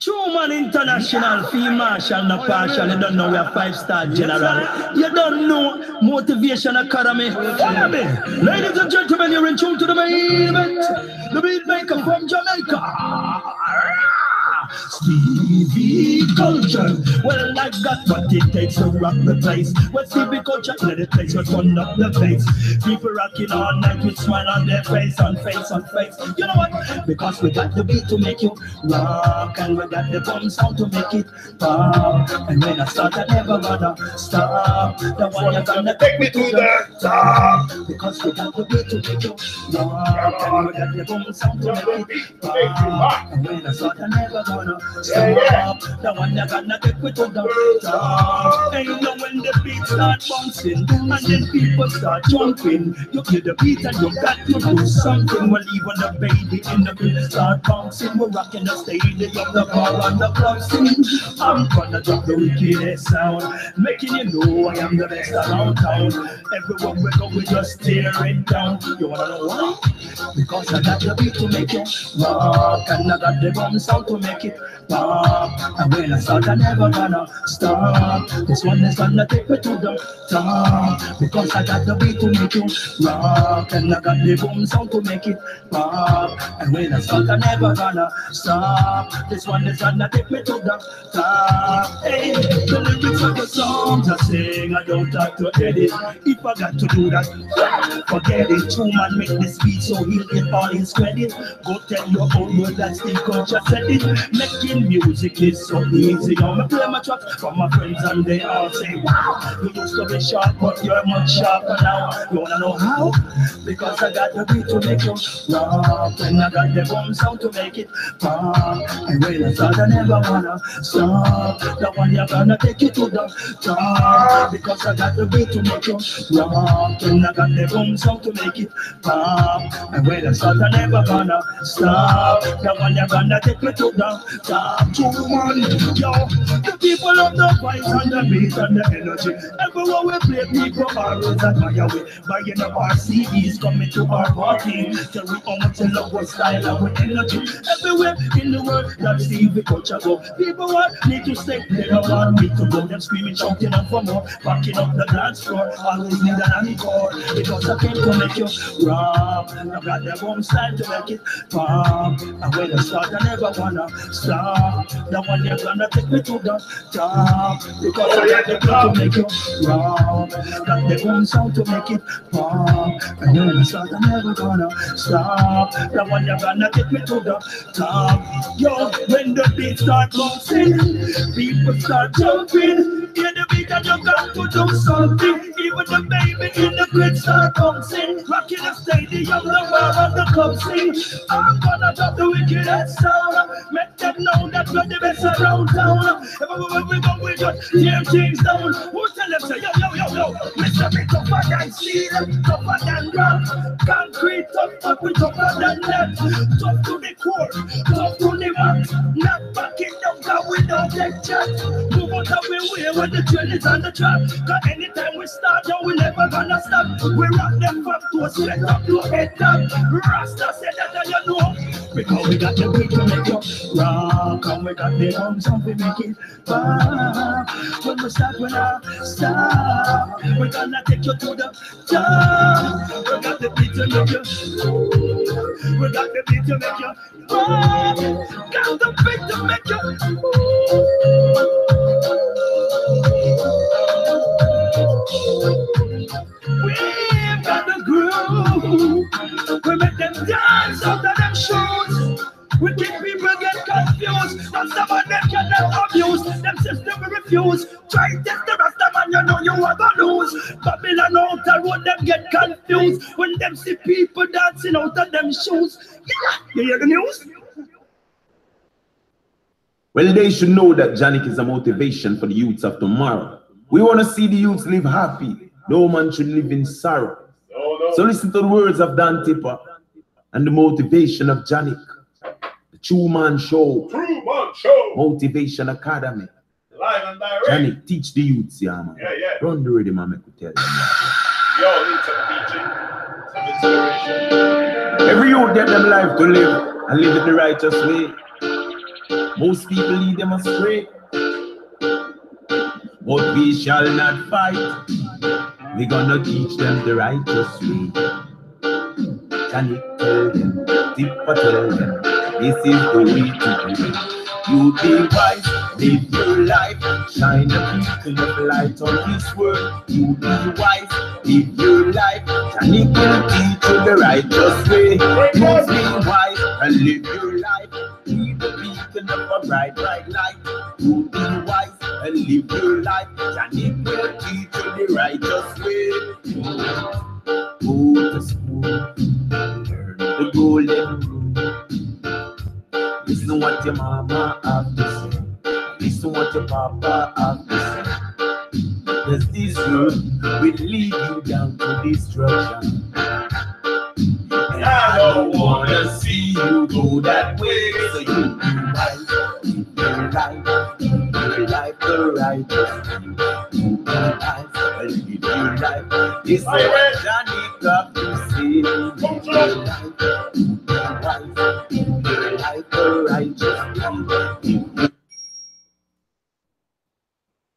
Truman International, Field Marshal, no partial. You don't know we are 5-star general. You don't know Motivation Academy. Follow me. Ladies and gentlemen, you're in tune to the main event. The beat maker from Jamaica. Stevie Culture. Well, I got what it takes to rock the place. Well, Stevie Culture, let the place was run up the place. People rocking all night with smile on their face, on face, on face. You know what? Because we got the beat to make you rock, and we got the bum sound to make it pop. And when I start, I never gonna stop. The one you're gonna take me to the top. Because we got the beat to make you rock, and we got the bum sound to make it pop. And when I start, I never gonna stop. The one you're gonna take me to the top. And you know when the beat start bouncing, and then people start jumping, you hear the beat and you got to do something. Well, even the baby in the beat start bouncing. We're rocking the stadium, the bar and the club scene. I'm gonna drop the wickedest sound, making you know I am the best around town. Everywhere we go, we just tear it down. You wanna know why? Because I got the beat to make you rock, and I got the bum sound to make it pop. And when I start, I never gonna stop. This one is gonna take me to the top. Because I got the beat to make you rock, and I got the boom sound to make it pop. And when I start, I never gonna stop. This one is gonna take me to the top. Hey, the lyrics of the songs I sing, I don't have to edit. If I got to do that, forget it. True man make this beat so he'll get all his credit. Go tell your own word that Steve Culture said it. Making music is so easy. Now I play my tracks for my friends and they all say, wow, you used to be sharp, but you're much sharper now. You wanna know how? Because I got the beat to make you rock, and I got the boom sound to make it pop. And when I start, I never wanna stop. The one you're gonna take you to the top. Because I got the beat to make you rock, and I got the boom sound to make it pop. And when I start, I never gonna stop. The one you're gonna take me to the top. True man, yo, the people of the vibes and the beat and the energy. Everywhere we play, people always admire we. Buying up our CDs, coming to our party. Tell we how much you love our style and our energy. Everywhere in the world, that Stevie Culture go. People want me to stay, they don't want me to go. Them screaming, shouting out for more, backing up the dance floor. Always need an encore, because I came to make you rock. I got the boom style to make it pop. And when I start, I never wanna stop. The one you're gonna take me to the top. Because I got the beat to make you rock, got the boom sound to make it pop. And when I start, I never gonna stop. The one you're gonna take me to the top. Yo, when the beat start bouncing, people start jumping. Hear the beat and you got to do something. Even the baby in the crib start bouncing. Rocking the stadium, the bar and the club scene. I'm gonna drop the wickedest sound. Make them know that we're the best around town. Everywhere we go, we just tear things down. Who tell them say, yo, yo, yo, yo, Mr. Big tougher than steel, tougher than rock. Concrete tough, but we tougher than that. Tough to the core, tough to the max. Not backing down, cause we don't take chat. Move out of the way when the train is on the track. Cause anytime we start, yo, we never gonna stop. We rock them from to a straight up to a head top. Rasta said that you know. Because we got the beat to make you rock, and we got the boom sound to make it pop. When we start, when I stop, we're gonna take you to the top. We got the beat to make you, we got the beat to make you rock. Got the beat to make you. We've got the groove. We make them dance out of them shoes. We keep people get confused. That's the man them cannot abuse. Them system we refuse. Try test the rest of man, you know you are gonna lose. Babylon out the road, them get confused. When them see people dancing out of them shoes. Yeah, you hear the news? Well, they should know that Janik is a motivation for the youths of tomorrow. We want to see the youths live happy. No man should live in sorrow. So listen to the words of Dan Tipper and the motivation of Janik. The True Man Show. True Man Show. Motivation Academy. Live and direct. Janik, teach the youths, yeah, man. Yeah, yeah. Run the rhythm and make you tell them. Yo, need some teaching, some inspiration. Every youth get them life to live and live it the righteous way. Most people lead them astray, but we shall not fight. We're gonna teach them the righteous way. Johnny tell them, Tippa tell them, this is the way to do it. You be wise, live your life, shine a beacon of light on this world. You be wise, live your life, Johnny will teach you the righteous way. You be wise and live your life, be the beacon of a bright, bright light. You be wise and live your life, Johnny will teach you the righteous way. Go to school, learn the golden rule. Listen what your mama have to say. Listen what your papa have to say. Cause this road will lead you down to destruction. And I don't wanna see you go that way. So you be wise, live your life the righteous way. You be wise and live your life. This is what Johnny got to say. Live your life, you be wise, live your life the righteous way.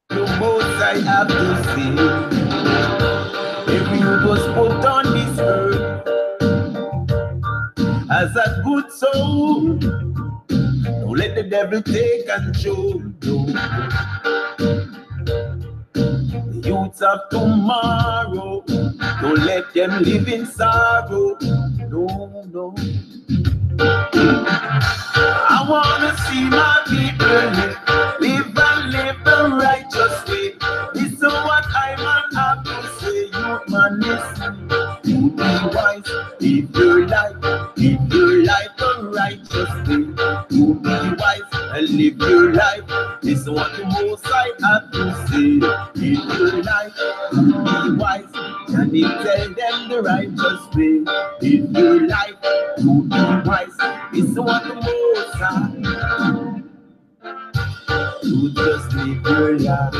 The most I have to say, every youth was put on this earth as a good soul. Don't let the devil take control. The youths of tomorrow, don't let them live in sorrow. No, no. I wanna see my people live and live the righteous way. Listen what I man have to say. You man listen. You be wise, live your life the righteous way. You be wise and live your life. Listen what the Most High have to say. Live your life, you be wise. Can you tell them the righteous way? Live your life, you be wise. Listen what the Most High. You just live your life.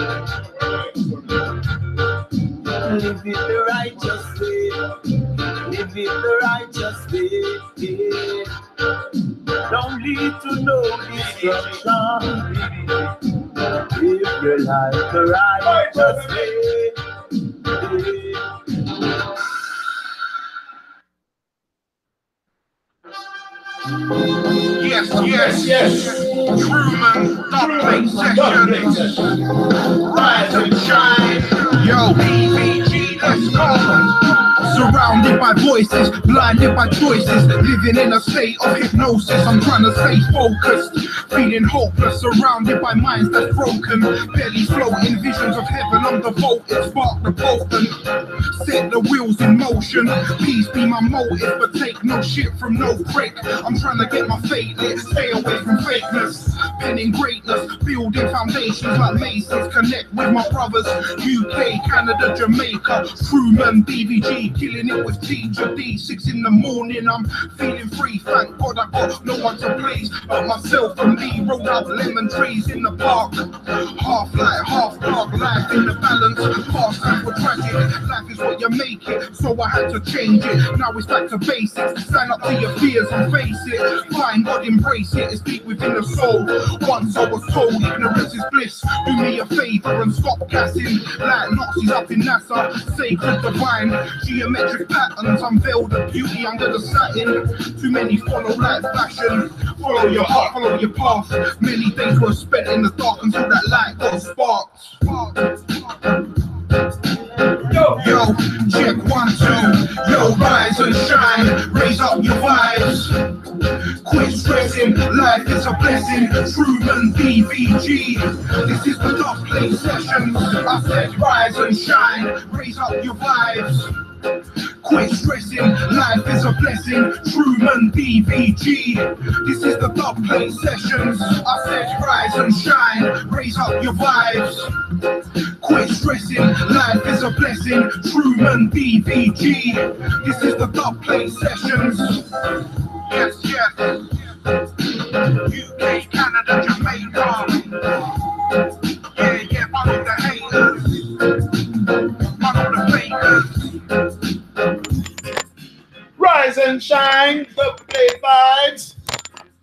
Live it the righteous way. Live it the righteous way. Don't lead to no destruction. Live your life the righteous way. Yes. Truman, update session. Rise and shine. Yo, BBG, let's go. Surrounded by voices, blinded by choices, living in a state of hypnosis. I'm trying to stay focused, feeling hopeless, surrounded by minds that's broken, bellies floating, visions of heaven. I'm devoted, spark the potent, set the wheels in motion. Peace be my motive, but take no shit from no prick. I'm trying to get my fate lit, stay away from fakeness, penning greatness, building foundations like masons. Connect with my brothers, UK, Canada, Jamaica, Truman, BVG, killing it with Teacher D. 6 in the morning, I'm feeling free. Thank God I got no one to please but myself and me. Rolled up lemon trees in the park, half light, half dark, life in the balance. Past times were tragic, life is what you make it, so I had to change it. Now it's back to basics, stand up to your fears and face it. Find God, embrace it, it's deep within the soul. Once I was told ignorance is bliss. Do me a favor and stop gassing like Nazis up in NASA. Sacred divine, geometric patterns unveil the beauty under the satin. Too many follow like fashion. Follow your heart, follow your path. Many days were spent in the dark until that light got sparked. Yo, check 1, 2. Yo, rise and shine, raise up your vibes. Quit stressing, life is a blessing. Truman, BVG, this is the Dub Play Sessions. I said rise and shine, raise up your vibes. Quit stressing, life is a blessing. Truman, BVG, this is the Dub Play Sessions. I said rise and shine, raise up your vibes. Quit stressing, life is a blessing. Truman, BVG, this is the Dub Play Sessions. Yes. UK, Canada, Jamaica. Yeah, follow the haters. Follow the fakers. Rise and shine, the play vibes.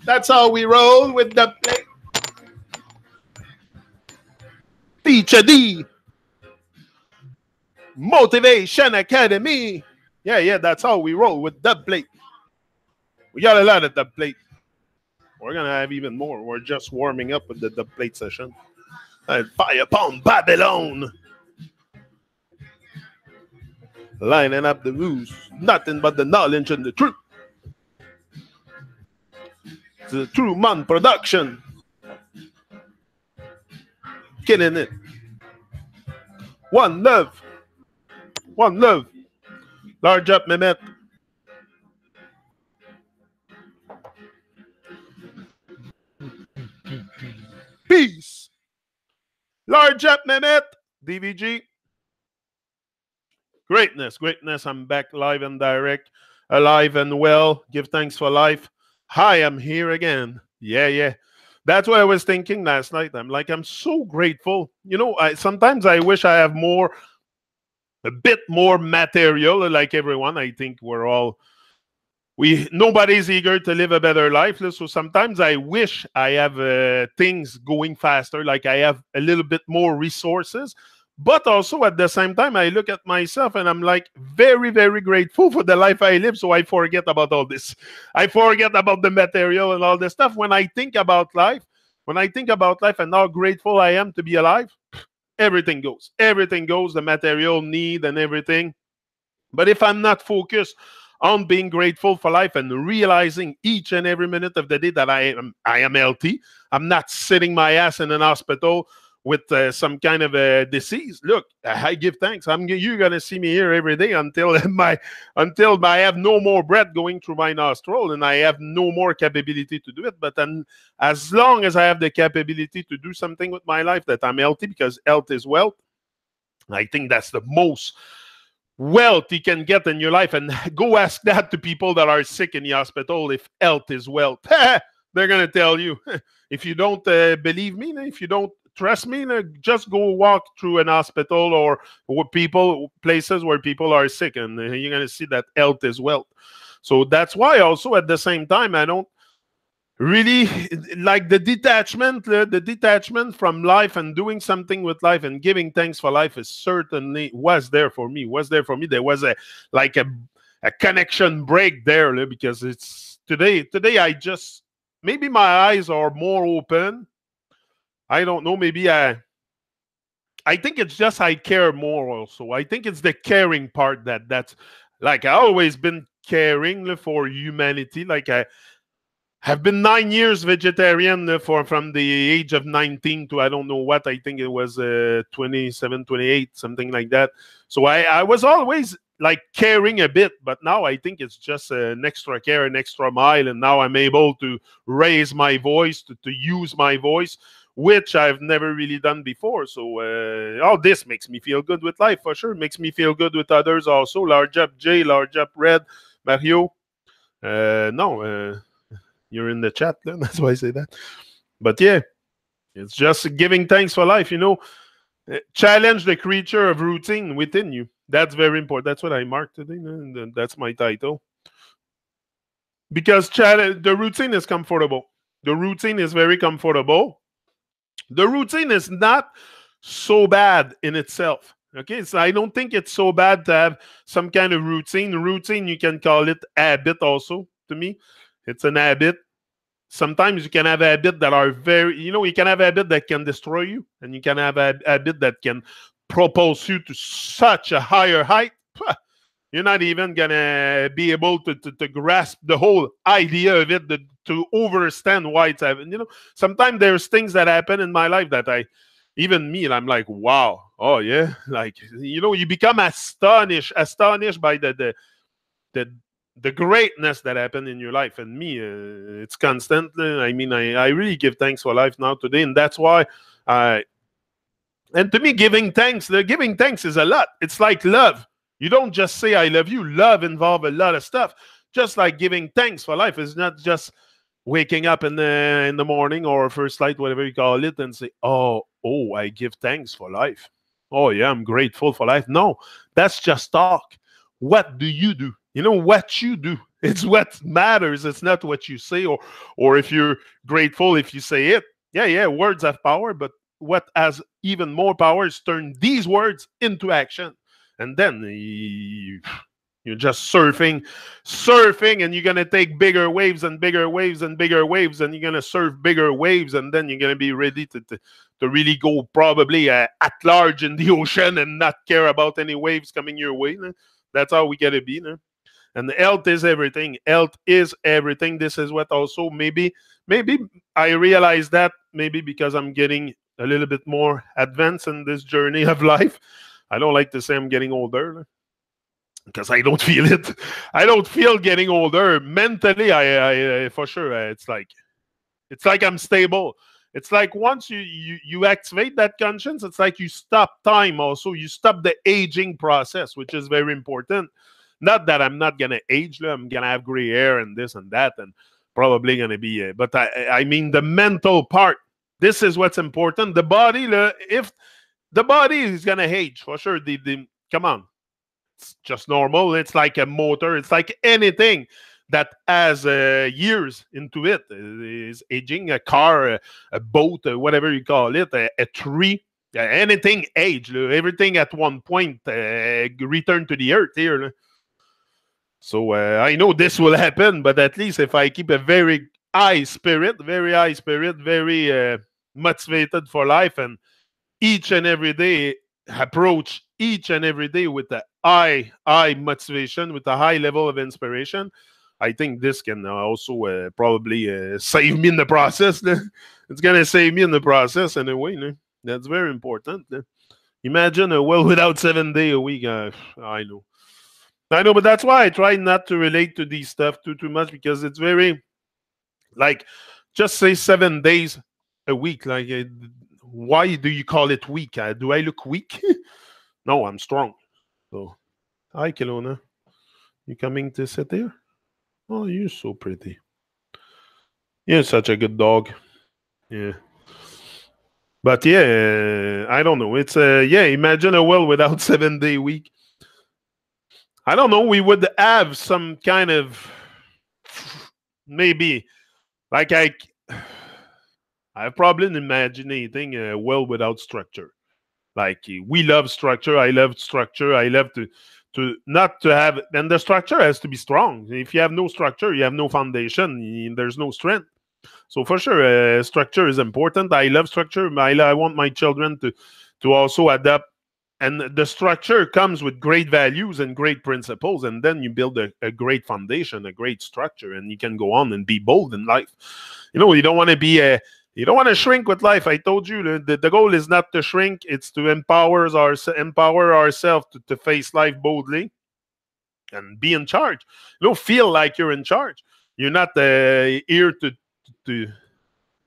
That's how we roll with the plate. Teacher D. Motivation Academy. Yeah, that's how we roll with the plate. We got a lot of the plate. We're going to have even more. We're just warming up with the dub plate session. Fire upon Babylon. Lining up the rules. Nothing but the knowledge and the truth. It's a true man production. Killing it. One love. One love. Large up, Mehmet. Peace. Large up, Mehmet. DVG. Greatness, greatness. I'm back live and direct. Alive and well. Give thanks for life. Hi, I'm here again. Yeah. That's what I was thinking last night. I'm so grateful. You know, sometimes I wish I have a bit more material like everyone. I think we're all, nobody's eager to live a better life. So sometimes I wish I have things going faster, like I have a little bit more resources. But also at the same time, I look at myself and I'm like very, very grateful for the life I live. So I forget about all this. I forget about the material and all this stuff. When I think about life and how grateful I am to be alive, everything goes. Everything goes, the material need and everything. But if I'm not focused on being grateful for life and realizing each and every minute of the day that I am healthy, I'm not sitting my ass in an hospital with some kind of a disease. Look, I give thanks. You're gonna see me here every day until I have no more breath going through my nostril and I have no more capability to do it. But then, as long as I have the capability to do something with my life, that I'm healthy, because health is wealth. I think that's the most wealth you can get in your life. And go ask that to people that are sick in the hospital if health is wealth. They're gonna tell you. If you don't believe me, if you don't trust me, just go walk through an hospital or places where people are sick, and you're going to see that health is wealth. So that's why also at the same time, I don't really like the detachment from life and doing something with life and giving thanks for life was there for me. There was a connection break there, because it's today maybe my eyes are more open. I don't know, maybe I think it's just I care more also. I think it's the caring part that's like, I've always been caring for humanity. Like I have been 9 years vegetarian from the age of 19 to I don't know what, I think it was 27, 28, something like that. So I was always like caring a bit, but now I think it's just an extra care, an extra mile, and now I'm able to raise my voice, to use my voice, which I've never really done before. So all this makes me feel good with life, for sure. Makes me feel good with others also. Large up Jay, large up Red, Mario. You're in the chat, then. That's why I say that. But yeah, it's just giving thanks for life, challenge the creature of routine within you. That's very important. That's what I marked today. That's my title. Because the routine is comfortable. The routine is very comfortable. The routine is not so bad in itself. Okay, so I don't think it's so bad to have some kind of routine. Routine, you can call it habit also. To me, it's an habit. Sometimes you can have a habit that are you can have a habit that can destroy you, and you can have a habit that can propulse you to such a higher height. You're not even gonna be able to grasp the whole idea of it, to understand why it's happening. Sometimes there's things that happen in my life that I'm like, wow, oh yeah, like you become astonished by the greatness that happened in your life. And me, it's constantly. I mean, I really give thanks for life now today, and that's why and to me, giving thanks is a lot. It's like love. You don't just say I love you. Love involves a lot of stuff. Just like giving thanks for life is not just waking up in the morning or first light, whatever you call it, and say, oh, I give thanks for life. Oh yeah, I'm grateful for life. No, that's just talk. What do? You know what you do. It's what matters. It's not what you say, or if you're grateful if you say it. Yeah, words have power, but what has even more power is turn these words into action. And then you're just surfing, and you're going to take bigger waves and bigger waves and bigger waves, and you're going to surf bigger waves, and then you're going to be ready to really go probably at large in the ocean and not care about any waves coming your way. That's how we got to be. And health is everything. Health is everything. This is what also maybe I realize that maybe because I'm getting a little bit more advanced in this journey of life. I don't like to say I'm getting older because I don't feel it. I don't feel getting older. Mentally, I for sure, it's like I'm stable. It's like once you activate that conscience, it's like you stop time also. You stop the aging process, which is very important. Not that I'm not going to age. I'm going to have gray hair and this and that and probably going to be... but I mean the mental part. This is what's important. The body, if the body is going to age, for sure. Come on. It's just normal. It's like a motor. It's like anything that has years into it is aging. A car, a boat, whatever you call it, a tree, anything age. Everything at one point return to the earth here. So I know this will happen, but at least if I keep a very high spirit, very motivated for life, and each and every day approach each and every day with a high motivation, with a high level of inspiration, I think this can also probably save me in the process. It's going to save me in the process anyway. That's very important. Imagine a well without 7 days a week. I know, but that's why I try not to relate to these stuff too much, because it's very, like, just say 7 days a week. Like, why do you call it weak? Do I look weak? No, I'm strong. So, hi, Kelowna. You coming to sit here? Oh, you're so pretty. You're such a good dog. Yeah. But yeah, I don't know. It's imagine a world without 7 day week. I don't know. We would have some kind of, maybe, like I have problem imagining a world without structure. Like, we love structure. I love structure. I love to not to have, and the structure has to be strong. If you have no structure, you have no foundation. There's no strength. So for sure, structure is important. I love structure. I want my children to also adapt. And the structure comes with great values and great principles, and then you build a great foundation, a great structure, and you can go on and be bold in life. You don't want to be you don't want to shrink with life. I told you the goal is not to shrink; it's to empower ourselves to face life boldly and be in charge. Feel like you're in charge. You're not here to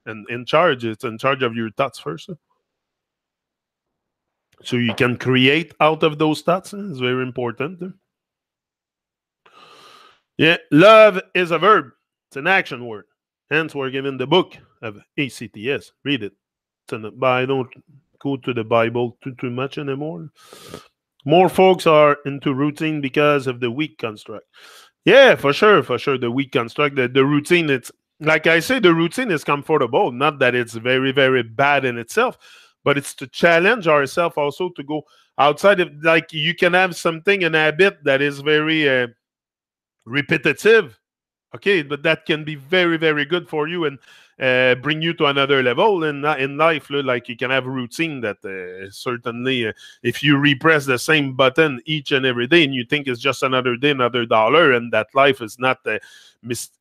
and in charge. It's in charge of your thoughts first. So you can create out of those thoughts. It's very important. Yeah, love is a verb. It's an action word. Hence, we're given the book of ACTS. Read it. But I don't go to the Bible too much anymore. More folks are into routine because of the weak construct. Yeah, for sure. The weak construct, the routine, it's like I say, the routine is comfortable. Not that it's very, very bad in itself, but it's to challenge ourselves also to go outside of, like, you can have something, an habit that is very repetitive. Okay, but that can be very, very good for you and bring you to another level in life. Like, you can have routine that certainly, if you repress the same button each and every day and you think it's just another day, another dollar, and that life is not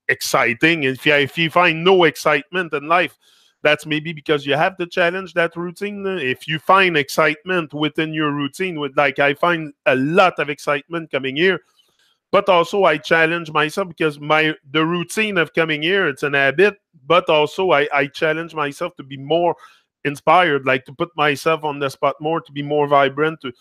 exciting. If you find no excitement in life, that's maybe because you have to challenge that routine. If you find excitement within your routine, like I find a lot of excitement coming here, but also I challenge myself because the routine of coming here, it's an habit, but also I challenge myself to be more inspired, like to put myself on the spot more, to be more vibrant, to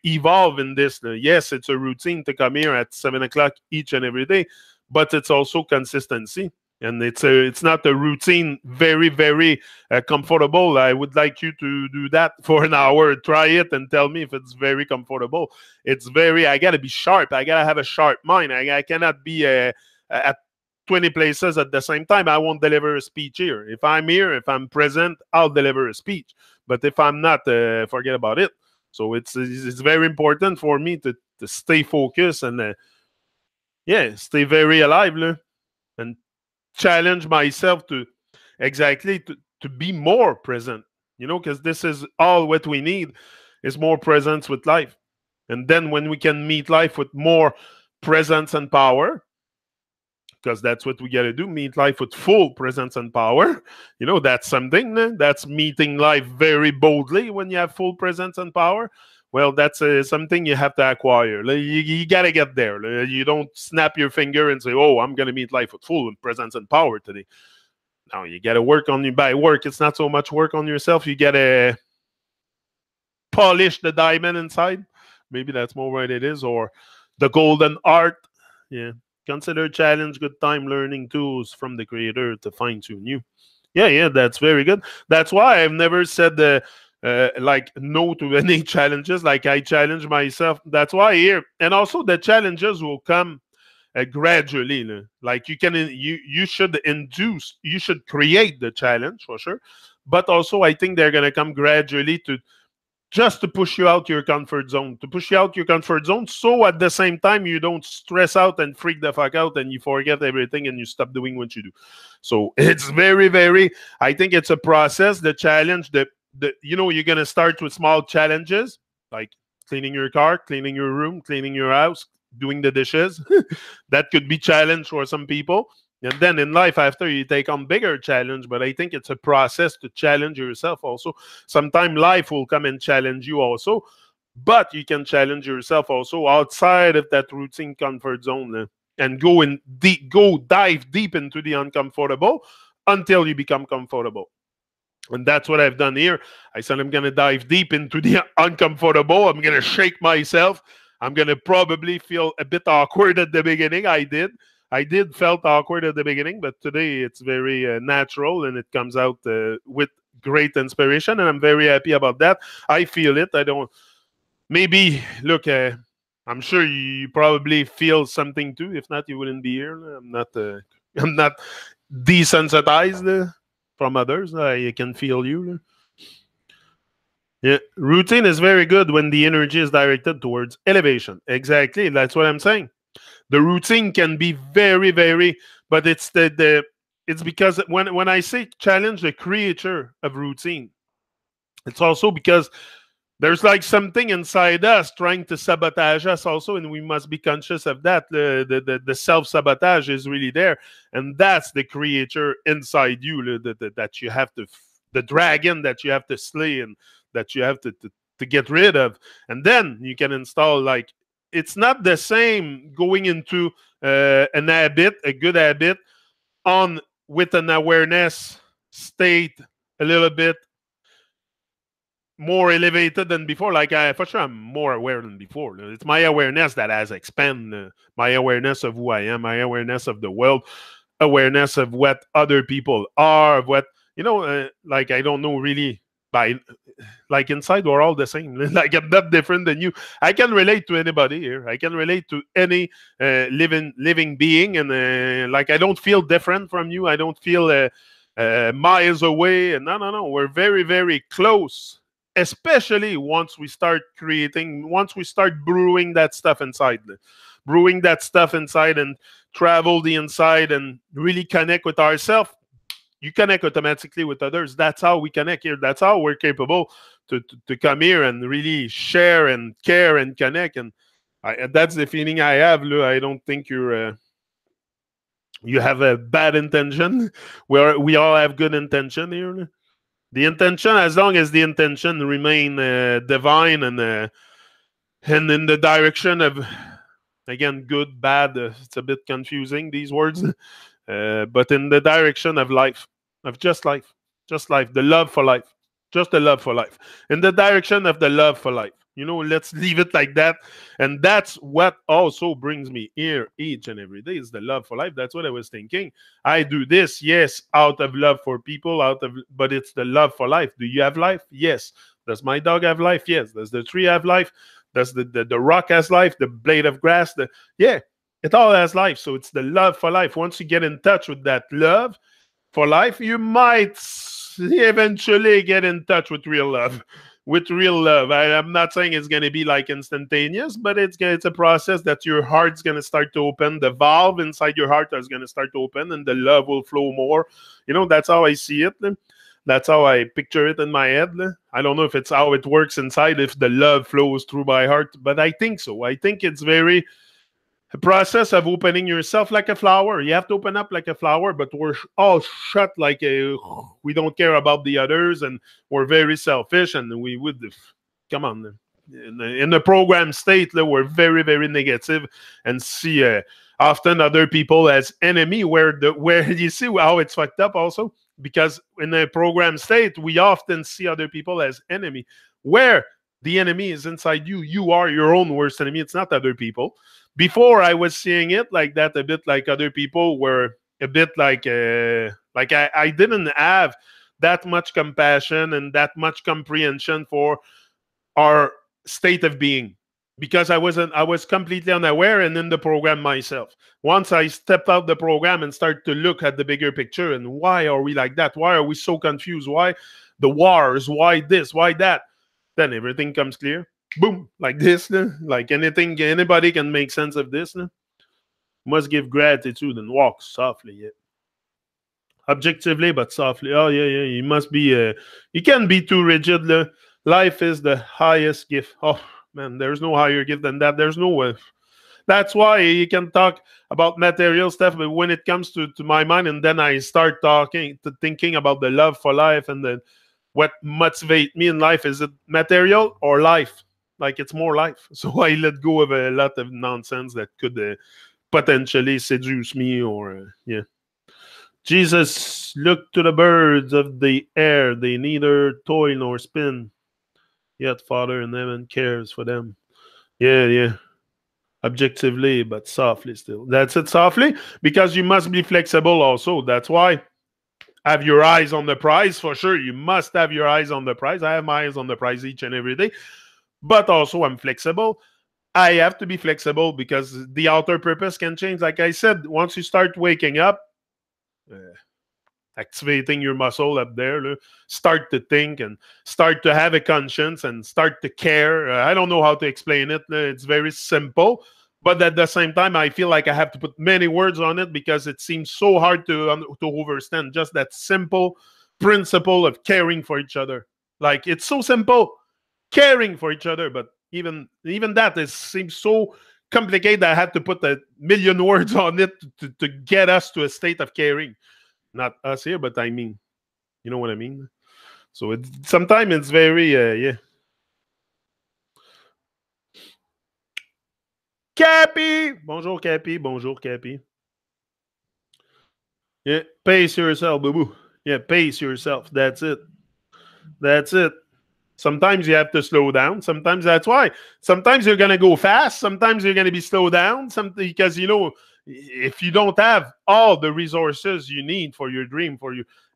evolve in this. Yes, it's a routine to come here at 7 o'clock each and every day, but it's also consistency. And it's not a routine very, very comfortable. I would like you to do that for an hour. Try it and tell me if it's very comfortable. It's very, I got to be sharp. I got to have a sharp mind. I cannot be at 20 places at the same time. I won't deliver a speech here. If I'm here, if I'm present, I'll deliver a speech. But if I'm not, forget about it. So it's very important for me to stay focused and stay very alive, and challenge myself to exactly to be more present, because this is all what we need is more presence with life. And then when we can meet life with more presence and power, because that's what we got to do, meet life with full presence and power. That's something. That's meeting life very boldly when you have full presence and power. Well, that's something you have to acquire. You got to get there. You don't snap your finger and say, oh, I'm going to meet life with full presence and power today. No, you got to work on you. By work, it's not so much work on yourself. You got to polish the diamond inside. Maybe that's more what it is. Or the golden art. Yeah. Consider challenge good time learning tools from the creator to fine-tune you. Yeah, that's very good. That's why I've never said like no to any challenges. Like I challenge myself. That's why here. And also the challenges will come gradually. Like you should induce, you should create the challenge for sure. But also I think they're going to come gradually just to push you out your comfort zone, so at the same time you don't stress out and freak the fuck out and you forget everything and you stop doing what you do. So it's very, very, I think it's a process, the challenge, you're going to start with small challenges, like cleaning your car, cleaning your room, cleaning your house, doing the dishes. That could be challenge for some people. And then in life, after you take on bigger challenge, but I think it's a process to challenge yourself also. Sometimes life will come and challenge you also, but you can challenge yourself also outside of that routine comfort zone and go dive deep into the uncomfortable until you become comfortable. And that's what I've done here. I said I'm going to dive deep into the uncomfortable. I'm going to shake myself. I'm going to probably feel a bit awkward at the beginning. I did felt awkward at the beginning, but today it's very natural and it comes out with great inspiration, and I'm very happy about that. I feel it. I don't. Maybe look. I'm sure you probably feel something too. If not, you wouldn't be here. I'm not. I'm not desensitized from others. I can feel you. Yeah, routine is very good when the energy is directed towards elevation. Exactly. That's what I'm saying. The routine can be very, very, but it's it's because when I say challenge the creator of routine, it's also because there's like something inside us trying to sabotage us also, and we must be conscious of that. The self-sabotage is really there, and that's the creator inside you that you have to, the dragon that you have to slay and that you have to get rid of. And then you can install, like, it's not the same going into an habit, a good habit, on with an awareness state a little bit more elevated than before. Like, for sure, I'm more aware than before. It's my awareness that has expanded, my awareness of who I am, my awareness of the world, awareness of what other people are, of what, like, I don't know really. Like, inside we're all the same. Like, I'm not different than you. I can relate to anybody here. I can relate to any living being, and like, I don't feel different from you. I don't feel miles away. And no, we're very, very close. Especially once we start brewing that stuff inside, and travel the inside and really connect with ourselves. You connect automatically with others. That's how we connect here. That's how we're capable to come here and really share and care and connect. And that's the feeling I have, Lou. I don't think you have a bad intention. We all have good intention here. The intention, as long as the intention remain divine and in the direction of, again, good, bad. It's a bit confusing, these words. But in the direction of life, of just life, the love for life, just the love for life, in the direction of the love for life. Let's leave it like that. And that's what also brings me here each and every day, is the love for life. That's what I was thinking. I do this, yes, out of love for people, but it's the love for life. Do you have life? Yes. Does my dog have life? Yes. Does the tree have life? Does the rock has life? The blade of grass? Yeah, it all has life. So it's the love for life. Once you get in touch with that love for life, you might eventually get in touch with real love. With real love. I'm not saying it's going to be like instantaneous, but it's a process that your heart's going to start to open. The valve inside your heart is going to start to open, and the love will flow more. That's how I see it. That's how I picture it in my head. I don't know if it's how it works inside, if the love flows through my heart, but I think so. I think it's very a process of opening yourself like a flower. You have to open up like a flower, but we're all shut like we don't care about the others, and we're very selfish, and we would come on. In the program state, we're very, very negative and see often other people as enemy, where you see how it's fucked up also, because in the program state, we often see other people as enemy, where the enemy is inside you. You are your own worst enemy. It's not other people. Before, I was seeing it like that, a bit like other people were a bit like I didn't have that much compassion and that much comprehension for our state of being, because I was completely unaware and in the program myself. Once I stepped out the program and started to look at the bigger picture, and why are we like that? Why are we so confused? Why the wars? Why this? Why that? Then everything comes clear. Boom, like this. Like anybody can make sense of this. Must give gratitude and walk softly. Yeah. Objectively, but softly. Oh, yeah. You must be, you can't be too rigid. Life is the highest gift. Oh, man, there's no higher gift than that. There's no way. That's why you can talk about material stuff, but when it comes to my mind, and then I start thinking about the love for life, and then what motivates me in life, is it material or life? Like, it's more life. So I let go of a lot of nonsense that could potentially seduce me, or yeah. Jesus looked to the birds of the air. They neither toil nor spin, yet Father in heaven cares for them. Yeah. Objectively, but softly still. That's it, softly, because you must be flexible also. That's why have your eyes on the prize, for sure. You must have your eyes on the prize. I have my eyes on the prize each and every day. But also, I'm flexible. I have to be flexible because the outer purpose can change. Like I said, once you start waking up, activating your muscle up there, start to think and start to have a conscience and start to care. I don't know how to explain it. It's very simple. But at the same time, I feel like I have to put many words on it because it seems so hard to understand just that simple principle of caring for each other. Like, it's so simple. Caring for each other, but even that seems so complicated that I had to put a million words on it to get us to a state of caring. Not us here, but I mean, you know what I mean? So sometimes it's very, yeah. Cappy! Bonjour, Cappy. Bonjour, Cappy. Yeah, pace yourself, boo-boo. Yeah, pace yourself. That's it. That's it. Sometimes you have to slow down. Sometimes that's why. Sometimes you're going to go fast. Sometimes you're going to be slowed down. Because, if you don't have all the resources you need for your dream,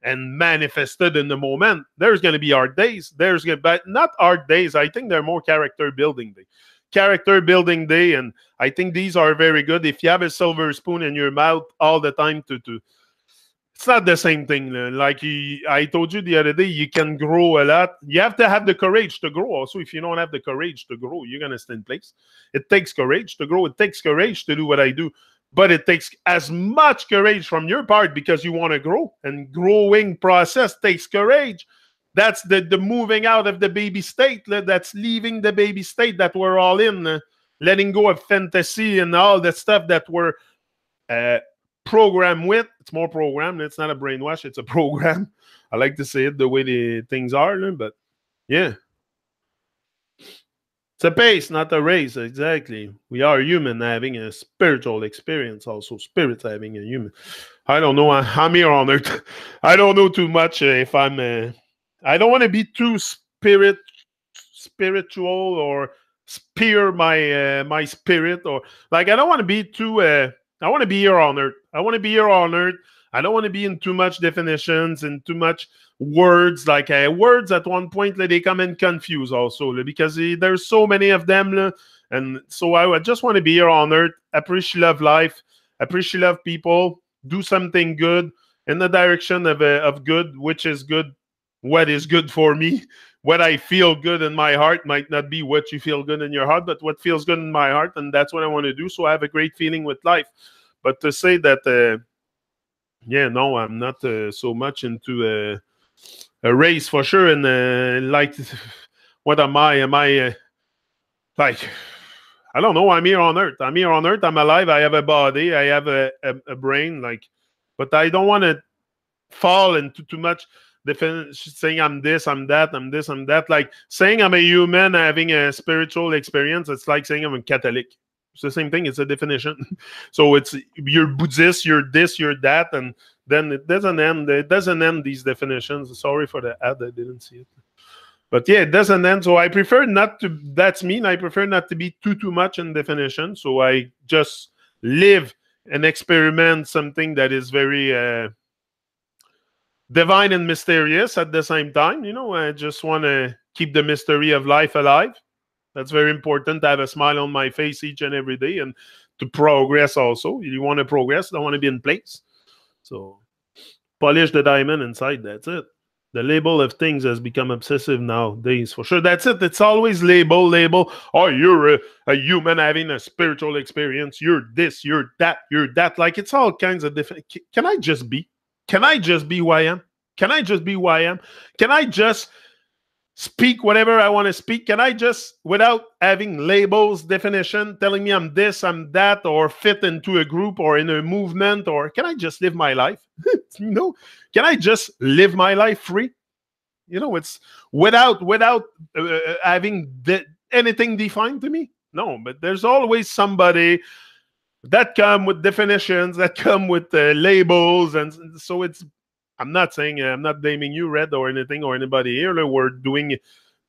and manifested in the moment, there's going to be hard days. But not hard days. I think they're more character building day. Character building day, and I think these are very good. If you have a silver spoon in your mouth all the time it's not the same thing. Like I told you the other day, you can grow a lot. You have to have the courage to grow. Also, if you don't have the courage to grow, you're going to stay in place. It takes courage to grow. It takes courage to do what I do. But it takes as much courage from your part because you want to grow. And growing process takes courage. That's the moving out of the baby state. That's leaving the baby state that we're all in. Letting go of fantasy and all that stuff that we're program with. It's more programmed. It's not a brainwash. It's a program. I like to say it the way the things are, but yeah. It's a pace, not a race. Exactly. We are human having a spiritual experience. Also, spirits having a human. I don't know. I'm here on earth. I don't know too much if I'm I don't want to be too spiritual or spear my spirit, or like I don't want to be too. I want to be here on earth. I want to be here on earth. I don't want to be in too much definitions and too much words. Like words at one point, like, they come and confuse also, because there's so many of them. And so I just want to be here on earth, appreciate love life, appreciate love people, do something good in the direction of good, which is good, what is good for me. What I feel good in my heart might not be what you feel good in your heart, but what feels good in my heart, and that's what I want to do. So I have a great feeling with life. But to say that, yeah, no, I'm not so much into a race for sure. And like, what am I? Am I like, I don't know. I'm here on earth. I'm here on earth. I'm alive. I have a body. I have a brain. Like, but I don't want to fall into too much saying I'm this, I'm that, I'm this, I'm that. Like saying I'm a human having a spiritual experience, it's like saying I'm a Catholic. It's the same thing. It's a definition. So it's you're Buddhist, you're this, you're that, and then it doesn't end. It doesn't end these definitions. Sorry for the ad. I didn't see it. But yeah, it doesn't end. So I prefer not to. That's me. I prefer not to be too much in definition. So I just live and experiment something that is very divine and mysterious at the same time. I just want to keep the mystery of life alive. That's very important, to have a smile on my face each and every day, and to progress also. You want to progress, don't want to be in place. So polish the diamond inside, that's it. The label of things has become obsessive nowadays, for sure. That's it. It's always label. Oh, you're a human having a spiritual experience. You're this, you're that, you're that. Like, it's all kinds of different. Can I just be? Can I just be who I am? Can I just be who I am? Can I just speak whatever I want to speak? Can I just, without having labels, definition, telling me I'm this, I'm that, or fit into a group or in a movement, or can I just live my life? Can I just live my life free? It's without having anything defined to me. No, but there's always somebody that come with definitions, that come with labels, and so it's. I'm not saying I'm not blaming you, Red, or anything, or anybody here. We're doing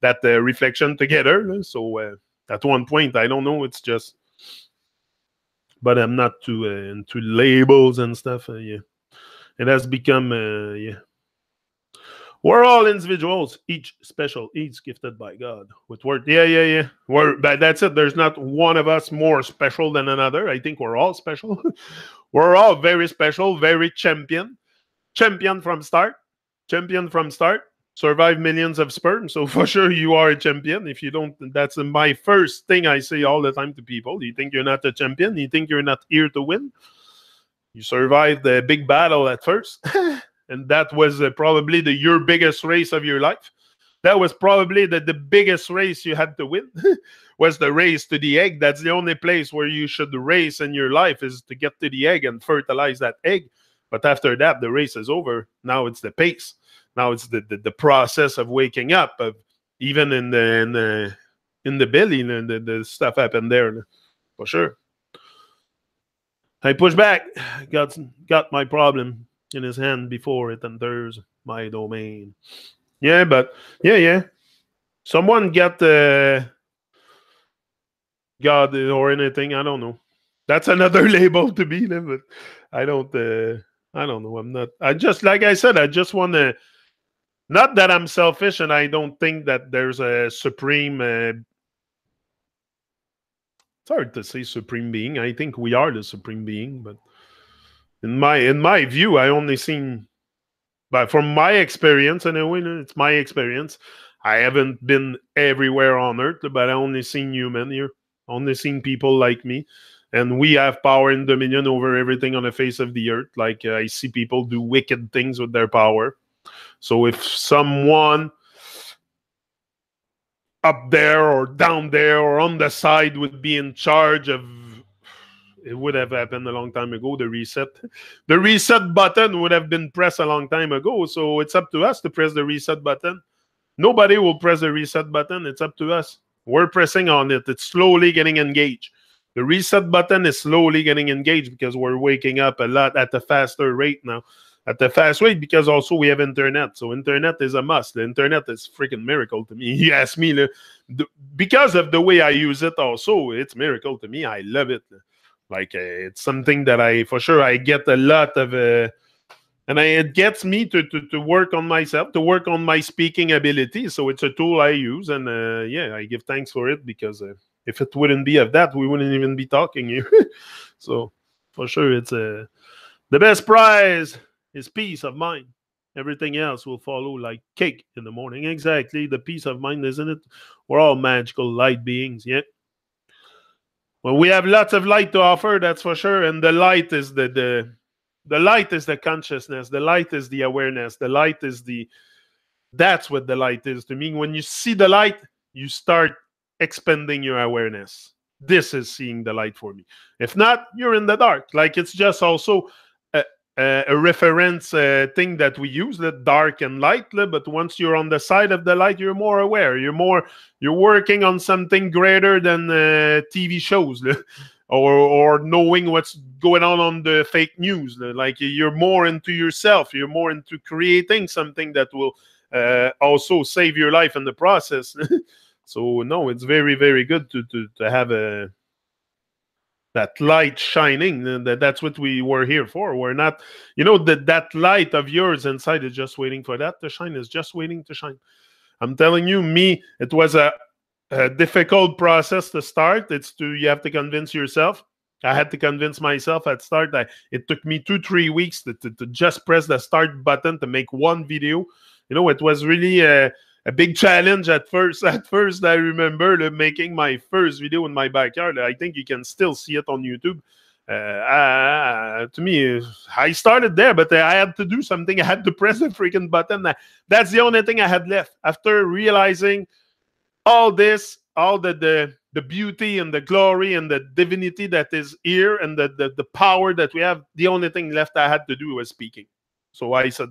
that reflection together. So at one point, I don't know. It's just, but I'm not too into labels and stuff. Yeah, it has become yeah. We're all individuals, each special, each gifted by God with word. Yeah. But that's it. There's not one of us more special than another. I think we're all special. We're all very special, very champion from start. Survive millions of sperm. So for sure you are a champion. If you don't, that's my first thing I say all the time to people. You think you're not a champion? You think you're not here to win? You survived the big battle at first. And that was probably your biggest race of your life. That was probably the biggest race you had to win. Was the race to the egg. That's the only place where you should race in your life, is to get to the egg and fertilize that egg. But after that, the race is over. Now it's the pace. Now it's the process of waking up. Of even in the belly, the stuff happened there, for sure. I push back. Got my problem in his hand before it enters my domain. Yeah, but yeah. Someone got God or anything. I don't know. That's another label to be, but I don't know. I'm not. I just, like I said, I just want to. Not that I'm selfish, and I don't think that there's a supreme. It's hard to say supreme being. I think we are the supreme being, but in my view, I only seen. But from my experience, anyway, it's my experience. I haven't been everywhere on Earth, but I only seen human here. Only seen people like me. And we have power and dominion over everything on the face of the earth. Like, I see people do wicked things with their power. So if someone up there or down there or on the side would be in charge of, it would have happened a long time ago, the reset. The reset button would have been pressed a long time ago. So it's up to us to press the reset button. Nobody will press the reset button. It's up to us. We're pressing on it. It's slowly getting engaged. The reset button is slowly getting engaged because we're waking up a lot at a faster rate now. at the fast rate, because also we have internet. So internet is a must. The internet is freaking miracle to me. You ask me, because of the way I use it also, it's miracle to me. I love it. Like it's something that for sure I get a lot of, and it gets me to work on myself, to work on my speaking ability. So it's a tool I use, and yeah, I give thanks for it, because if it wouldn't be of that, we wouldn't even be talking here. So for sure, it's the best prize is peace of mind. Everything else will follow like cake in the morning. Exactly, the peace of mind, isn't it? We're all magical light beings, yeah. Well, we have lots of light to offer, that's for sure. And the light is the light is the consciousness. The light is the awareness. The light is that's what the light is to me. When you see the light, you start expanding your awareness. This is seeing the light for me. If not, you're in the dark. Like, it's just also a reference thing that we use, the dark and light. But once you're on the side of the light, you're more aware. You're working on something greater than TV shows, or knowing what's going on the fake news. Like, you're more into yourself. You're more into creating something that will also save your life in the process. So no, it's very, very good to have that light shining. That's what we were here for. We're not, that light of yours inside is just waiting for that to shine. Is just waiting to shine. I'm telling you, it was a difficult process to start. You have to convince yourself. I had to convince myself at start. It took me 2-3 weeks to just press the start button to make one video. It was really a big challenge at first. At first, I remember making my first video in my backyard. I think you can still see it on YouTube. To me, I started there, but I had to do something. I had to press the freaking button. That's the only thing I had left. After realizing all this, all the beauty and the glory and the divinity that is here, and the power that we have, the only thing left I had to do was speaking. So I said,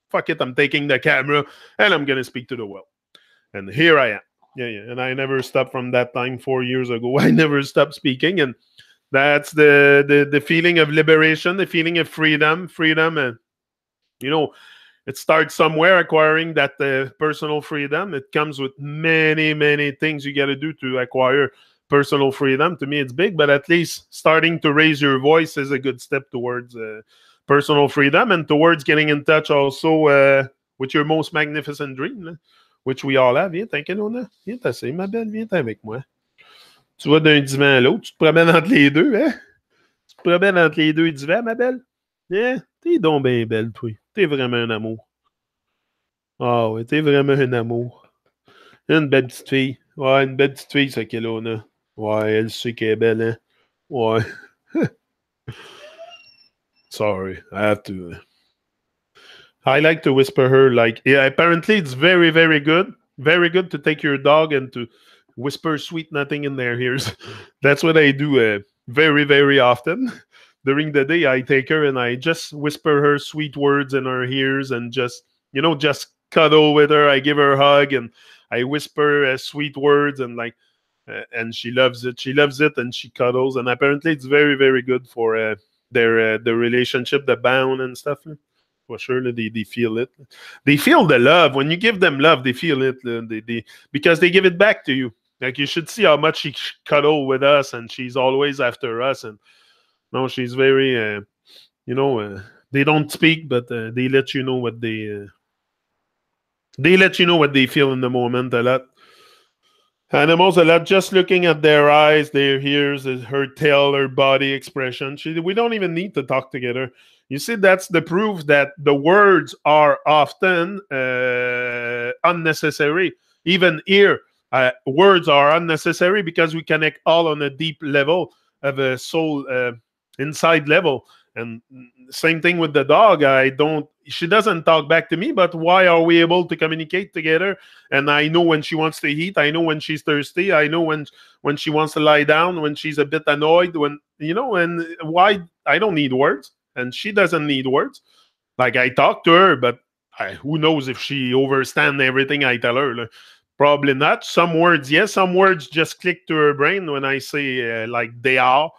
fuck it, I'm taking the camera and I'm going to speak to the world. And here I am. Yeah. And I never stopped from that time 4 years ago. I never stopped speaking. And that's the feeling of liberation, the feeling of freedom. And, it starts somewhere, acquiring that personal freedom. It comes with many, many things you got to do to acquire personal freedom. To me, it's big, but at least starting to raise your voice is a good step towards personal freedom, and towards getting in touch also with your most magnificent dream, which we all have. Viens, t'inquiète, Lona. Viens t'asseoir, ma belle. Viens avec moi. Tu vas d'un divan à l'autre. Tu te promènes entre les deux, hein? Tu te promènes entre les deux divans, ma belle? Hein? T'es donc bien belle, toi. T'es vraiment un amour. Ah ouais, t'es vraiment un amour. Une belle petite fille. Ouais, une belle petite fille, ça qu'elle a, là. Ouais, elle sait qu'elle est belle, hein? Ouais. Sorry, I have to. I like to whisper her, like, yeah, apparently it's very, very good. Very good to take your dog and to whisper sweet nothing in their ears. That's what I do very, very often. During the day, I take her and I just whisper her sweet words in her ears, and just cuddle with her. I give her a hug and I whisper sweet words, and and she loves it. She loves it, and she cuddles. And apparently it's very, very good for the relationship, the bond and stuff. For sure, they feel it. They feel the love. When you give them love, they feel it. Because they give it back to you. Like, you should see how much she cuddle with us, and she's always after us. And no, she's very, they don't speak, but they let you know what they feel in the moment a lot. Animals a lot, just looking at their eyes, their ears, her tail, her body expression. We don't even need to talk together. You see, that's the proof that the words are often unnecessary. Even here, words are unnecessary because we connect all on a deep level of a soul inside level. And same thing with the dog. She doesn't talk back to me, but why are we able to communicate together? And I know when she wants to eat. I know when she's thirsty. I know when she wants to lie down, when she's a bit annoyed, and why I don't need words. And she doesn't need words. Like, I talk to her, but who knows if she understands everything I tell her. Probably not. Some words, yes. Some words just click to her brain when I say, like, they are,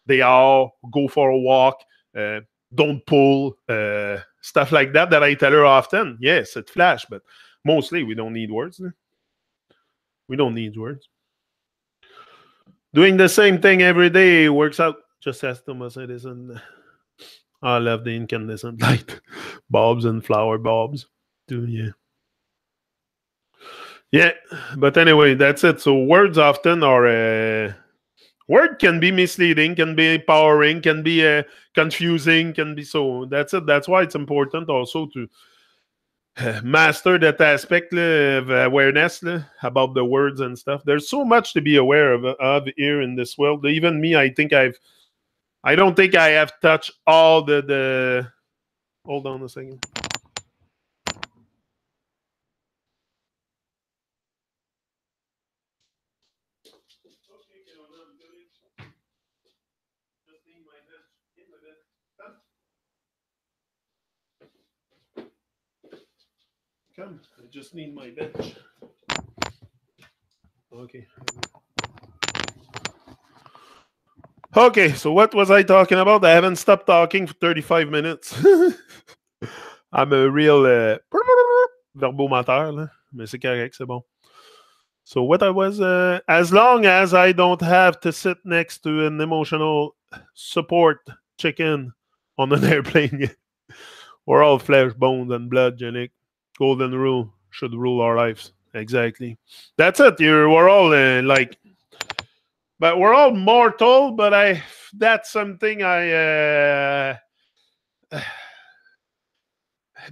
go for a walk. don't pull, stuff like that I tell her often. Yes, it flash, but mostly we don't need words. We don't need words. Doing the same thing every day works out. Just as Thomas Edison. I love the incandescent light bulbs and flower bulbs. Yeah. Yeah, but anyway, that's it. So words often are word can be misleading, can be empowering, can be confusing, can be so. That's it. That's why it's important also to master that aspect of awareness about the words and stuff. There's so much to be aware of here in this world. Even me, I don't think I have touched all the. Hold on a second. Come, I just need my bench. Okay. Okay, so what was I talking about? I haven't stopped talking for 35 minutes. I'm a real verbomoteur, là. Mais c'est correct, c'est bon. So what I was, as long as I don't have to sit next to an emotional support chicken on an airplane, we're all flesh, bones, and blood, Yannick. Golden rule should rule our lives. Exactly. That's it. We're all but we're all mortal. But that's something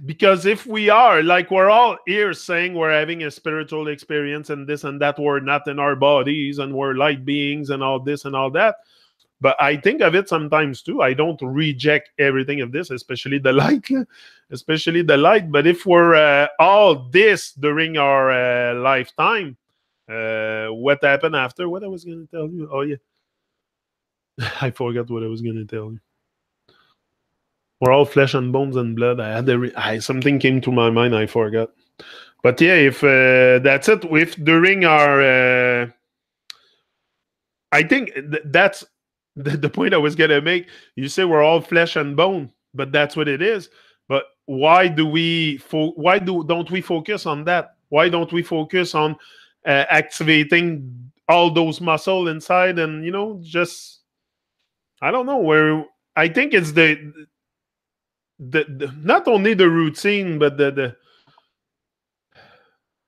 because if we are we're all here saying we're having a spiritual experience and this and that, we're not in our bodies and we're light beings and all this and all that. But I think of it sometimes too. I don't reject everything of this, especially the light. But if we're all this during our lifetime, what happened after? What I was going to tell you? Oh, yeah. I forgot what I was going to tell you. We're all flesh and bones and blood. Something came to my mind. I forgot. But yeah, if that's it. If during our... I think that's the point I was going to make. You say we're all flesh and bone, but that's what it is. But why don't we focus on that? Why don't we focus on activating all those muscle inside and, just, I don't know, where I think it's the not only the routine, but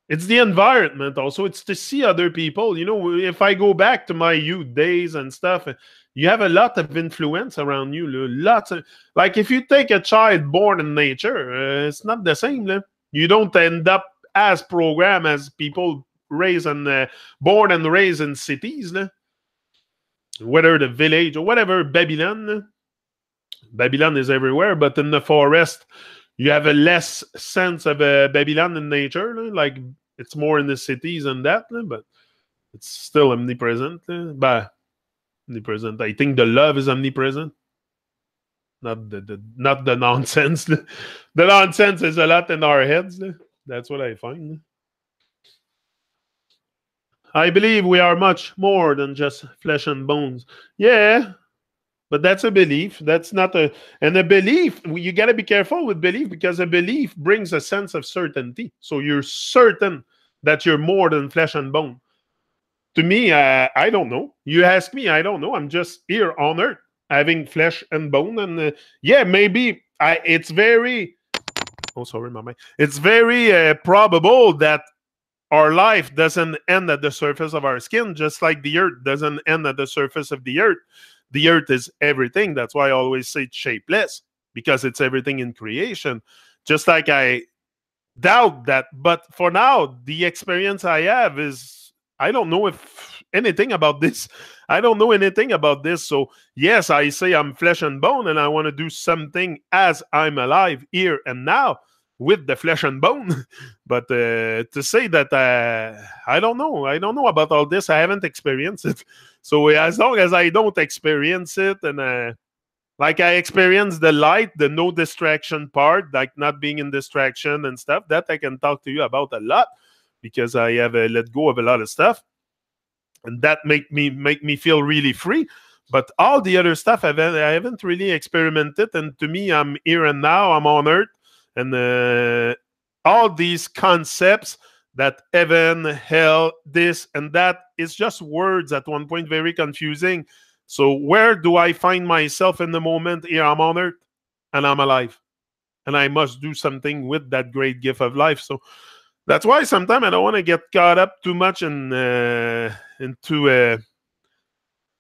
it's the environment also. It's to see other people. If I go back to my youth days and stuff, you have a lot of influence around you. Lots of, if you take a child born in nature, it's not the same. You don't end up as programmed as people born and raised in cities. Whether the village or whatever, Babylon. Babylon is everywhere, but in the forest, you have a less sense of Babylon in nature. It's more in the cities and that, but it's still omnipresent. Omnipresent. I think the love is omnipresent. Not the nonsense. The nonsense is a lot in our heads. That's what I find. I believe we are much more than just flesh and bones. Yeah. But that's a belief. That's not a belief. You got to be careful with belief, because a belief brings a sense of certainty. So you're certain that you're more than flesh and bone. To me, I don't know. You ask me, I don't know. I'm just here on earth having flesh and bone. And yeah, maybe it's very... Oh, sorry, my mind. It's very probable that our life doesn't end at the surface of our skin, just like the earth doesn't end at the surface of the earth. The earth is everything. That's why I always say it's shapeless, because it's everything in creation. Just like I doubt that. But for now, the experience I have is, I don't know anything about this. I don't know anything about this. So yes, I say I'm flesh and bone, and I want to do something as I'm alive here and now with the flesh and bone. But to say that I don't know about all this. I haven't experienced it. So as long as I don't experience it, and I experience the light, the no distraction part, like not being in distraction and stuff, that I can talk to you about a lot, because I have let go of a lot of stuff, and that make me feel really free. But all the other stuff, I haven't really experimented. And to me, I'm here and now. I'm on Earth. And all these concepts that heaven, hell, this and that is just words at one point, very confusing. So where do I find myself in the moment? Here, I'm on Earth and I'm alive. And I must do something with that great gift of life. So that's why sometimes I don't want to get caught up too much into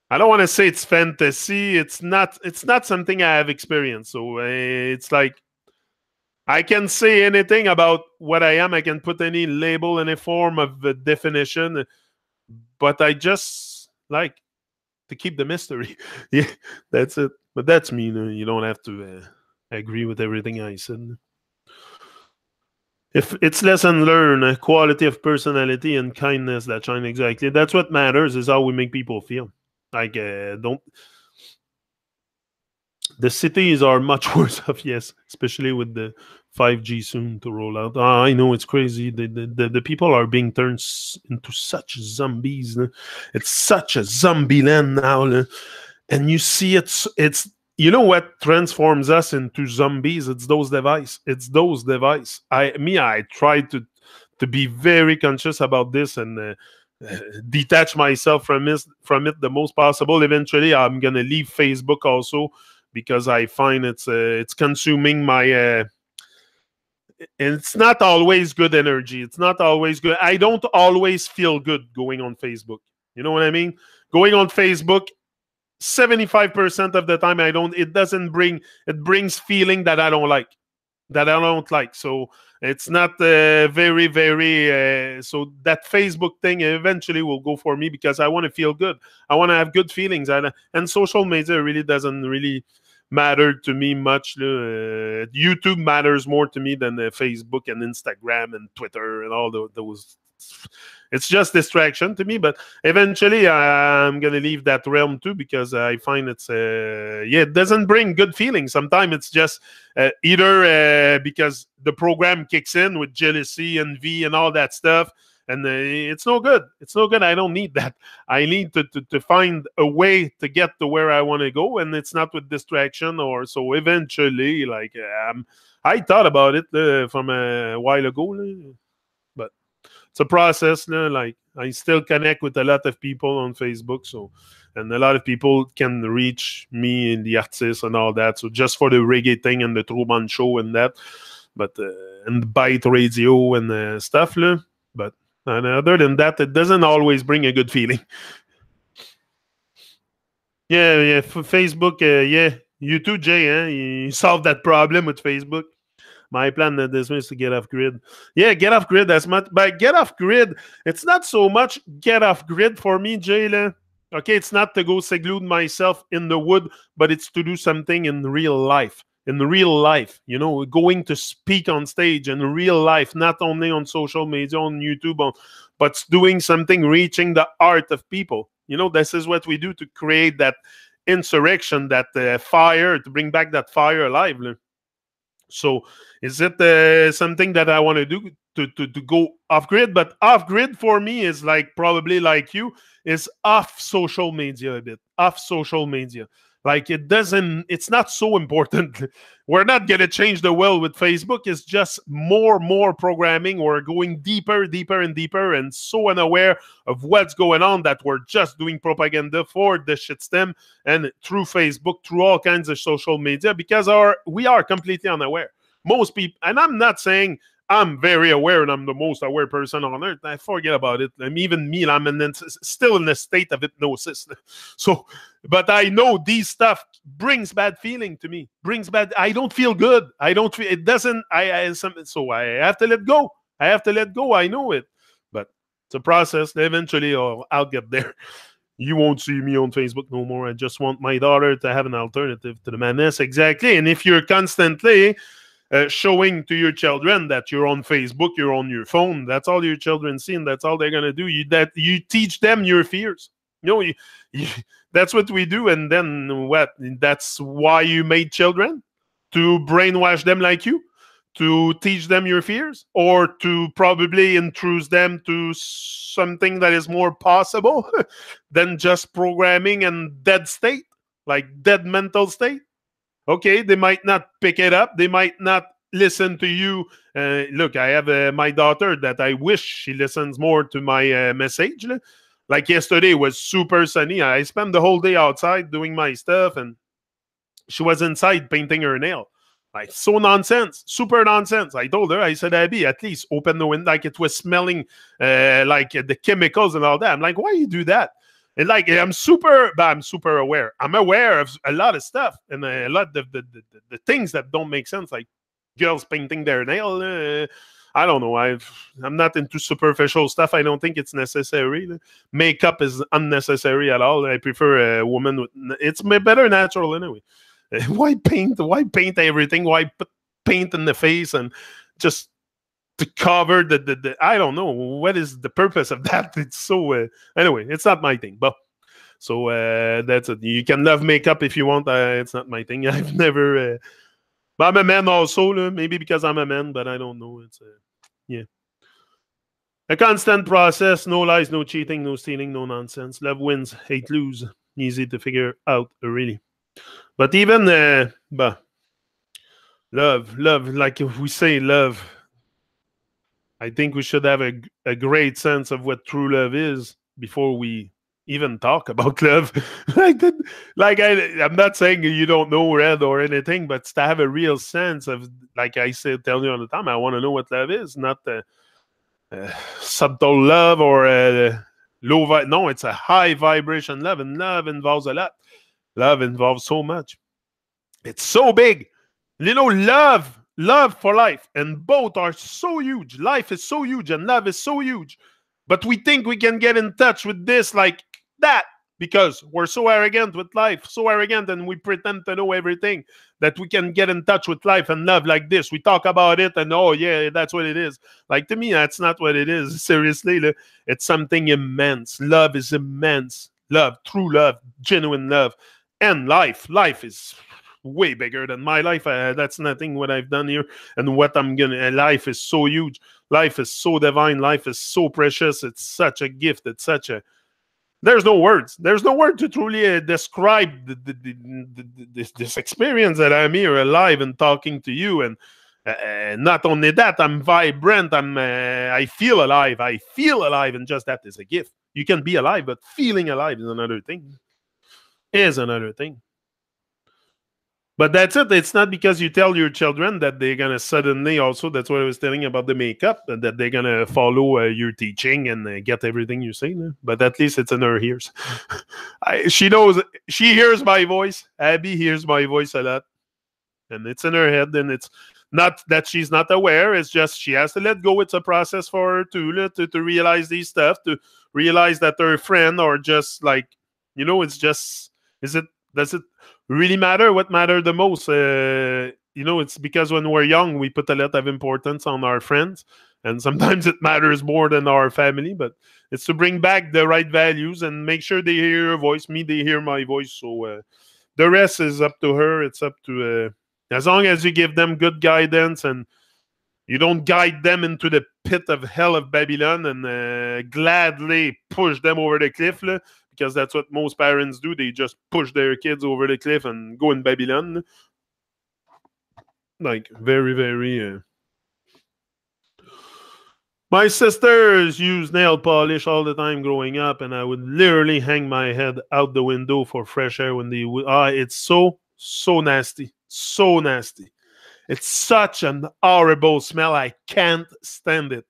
I don't want to say it's fantasy. It's not something I have experienced. So it's like I can say anything about what I am. I can put any label, any form of definition, but I just like to keep the mystery. Yeah, that's it. But that's me. You don't have to agree with everything I said. If it's lesson learned, quality of personality and kindness that shine, exactly. That's what matters, is how we make people feel. Like, don't. The cities are much worse off, yes, especially with the 5G soon to roll out. I know it's crazy. The people are being turned into such zombies. It's such a zombie land now. And you see it's you know what transforms us into zombies? It's those devices. It's those devices. I try to be very conscious about this and detach myself from it the most possible. Eventually, I'm gonna leave Facebook also because I find it's consuming my. And it's not always good energy. It's not always good. I don't always feel good going on Facebook. You know what I mean? Going on Facebook, 75% of the time it brings feeling that I don't like. So it's not very, very so that Facebook thing eventually will go for me because I want to feel good. I want to have good feelings. And social media really doesn't really matter to me much. YouTube matters more to me than Facebook and Instagram and Twitter and all those. It's just distraction to me, but eventually I'm gonna leave that realm too because I find it's it doesn't bring good feelings. Sometimes it's just either because the program kicks in with jealousy, envy, and all that stuff, and it's no good. It's no good. I don't need that. I need to find a way to get to where I want to go, and it's not with distraction or so. Eventually, like I thought about it from a while ago. But it's a process. Like I still connect with a lot of people on Facebook, so and a lot of people can reach me in the artists and all that. So just for the reggae thing and the Truman show and that, but and the Byte radio and stuff. But other than that, it doesn't always bring a good feeling. Yeah, for Facebook, yeah. You too, Jay. You solved that problem with Facebook. My plan this is to get off grid. Yeah, get off grid as much. But get off grid, it's not so much get off grid for me, Jay. Okay, it's not to go seclude myself in the wood, but it's to do something in real life. In real life, going to speak on stage in real life, not only on social media, on YouTube, but doing something, reaching the heart of people. This is what we do to create that insurrection, that fire, to bring back that fire alive. So is it something that I want to do to go off grid? But off grid for me is like probably like you is off social media a bit. Off social media. Like it's not so important. We're not going to change the world with Facebook. It's just more programming. We're going deeper and deeper and so unaware of what's going on that we're just doing propaganda for the shitstem and through Facebook, through all kinds of social media because we are completely unaware. Most people, and I'm not saying I'm very aware and I'm the most aware person on earth. I forget about it. Even me, I'm still in a state of hypnosis. So, but I know these stuff brings bad feeling to me. I don't feel good. It doesn't. So I have to let go. I know it, but it's a process. Eventually, I'll get there. You won't see me on Facebook no more. I just want my daughter to have an alternative to the madness. Exactly. And if you're constantly showing to your children that you're on Facebook, you're on your phone, that's all your children see, and that's all they're gonna do. You teach them your fears. That's what we do. And then what? That's why you made children, to brainwash them like you, to teach them your fears, or to probably introduce them to something that is more possible than just programming and dead state, like dead mental state. Okay, they might not pick it up. They might not listen to you. Look, I have my daughter that I wish she listens more to my message. Like yesterday was super sunny. I spent the whole day outside doing my stuff, and she was inside painting her nail. Like, so nonsense, super nonsense. I told her, I said, Abby, at least open the window. Like, it was smelling like the chemicals and all that. I'm like, why you do that? And like, I'm super aware. I'm aware of a lot of stuff, and a lot of the things that don't make sense, like girls painting their nail. I don't know. I'm not into superficial stuff. I don't think it's necessary. Makeup is unnecessary at all. I prefer a woman with. It's better natural anyway. Why paint? Why paint everything? Why put paint in the face and just to cover the I don't know, what is the purpose of that? It's so anyway, it's not my thing. But so that's it. You can love makeup if you want. It's not my thing. I've never but I'm a man also, maybe because I'm a man, but I don't know. It's yeah, a constant process. No lies, no cheating, no stealing, no nonsense. Love wins, hate lose. Easy to figure out, really. But even but love, like if we say love, I think we should have a great sense of what true love is before we even talk about love. I'm not saying you don't know Red or anything, but to have a real sense of, like I said, tell you all the time, I want to know what love is, not subtle love or low vibe. No, it's a high vibration love, and love involves a lot. Love involves so much. It's so big. You know, love for life, and both are so huge. Life is so huge and love is so huge, but we think we can get in touch with this like that because we're so arrogant with life, so arrogant, and we pretend to know everything, that we can get in touch with life and love like this. We talk about it and, oh yeah, that's what it is. Like, to me, that's not what it is. Seriously, it's something immense. Love is immense. Love, true love, genuine love. And life is way bigger than my life. That's nothing what I've done here and what I'm gonna. Life is so huge. Life is so divine. Life is so precious. It's such a gift. It's such a. There's no words. There's no word to truly describe this experience that I'm here alive and talking to you. And not only that, I'm vibrant. I feel alive. I feel alive, and just that is a gift. You can be alive, but feeling alive is another thing. But that's it. It's not because you tell your children that they're going to suddenly also, that's what I was telling about the makeup, that they're going to follow your teaching and get everything you say. But at least it's in her ears. She knows, she hears my voice. Abby hears my voice a lot. And it's in her head. And it's not that she's not aware. It's just she has to let go. It's a process for her to realize these stuff, to realize that her friend or just like, it's just, does it really matter? What matters the most? It's because when we're young, we put a lot of importance on our friends, and sometimes it matters more than our family, but it's to bring back the right values and make sure they hear your voice, they hear my voice. So the rest is up to her. It's up to, as long as you give them good guidance and you don't guide them into the pit of hell of Babylon and gladly push them over the cliff, because that's what most parents do. They just push their kids over the cliff and go in Babylon. Like, very, very... My sisters used nail polish all the time growing up, and I would literally hang my head out the window for fresh air when they would... it's so nasty. So nasty. It's such an horrible smell. I can't stand it.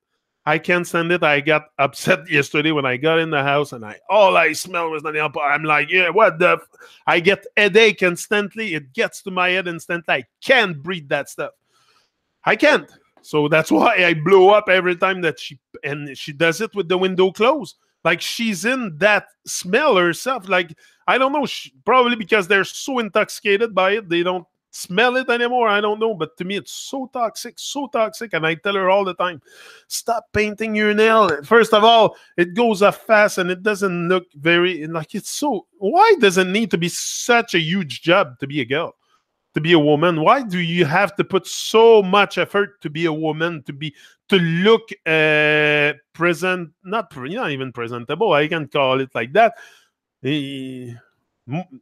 I can't stand it. I got upset yesterday when I got in the house and all I smelled was the nail polish. I'm like, yeah, what the... I get headache instantly. It gets to my head instantly. I can't breathe that stuff. I can't. So that's why I blow up every time that she does it with the window closed. Like, she's in that smell herself. Like, I don't know. Probably because they're so intoxicated by it, they don't smell it anymore. I don't know, but to me it's so toxic, and I tell her all the time, stop painting your nail. First of all, it goes off fast and it doesn't look very, like, it's so... Why does it need to be such a huge job to be a girl? to be a woman? Why do you have to put so much effort to be a woman, to look not even presentable? I can call it like that.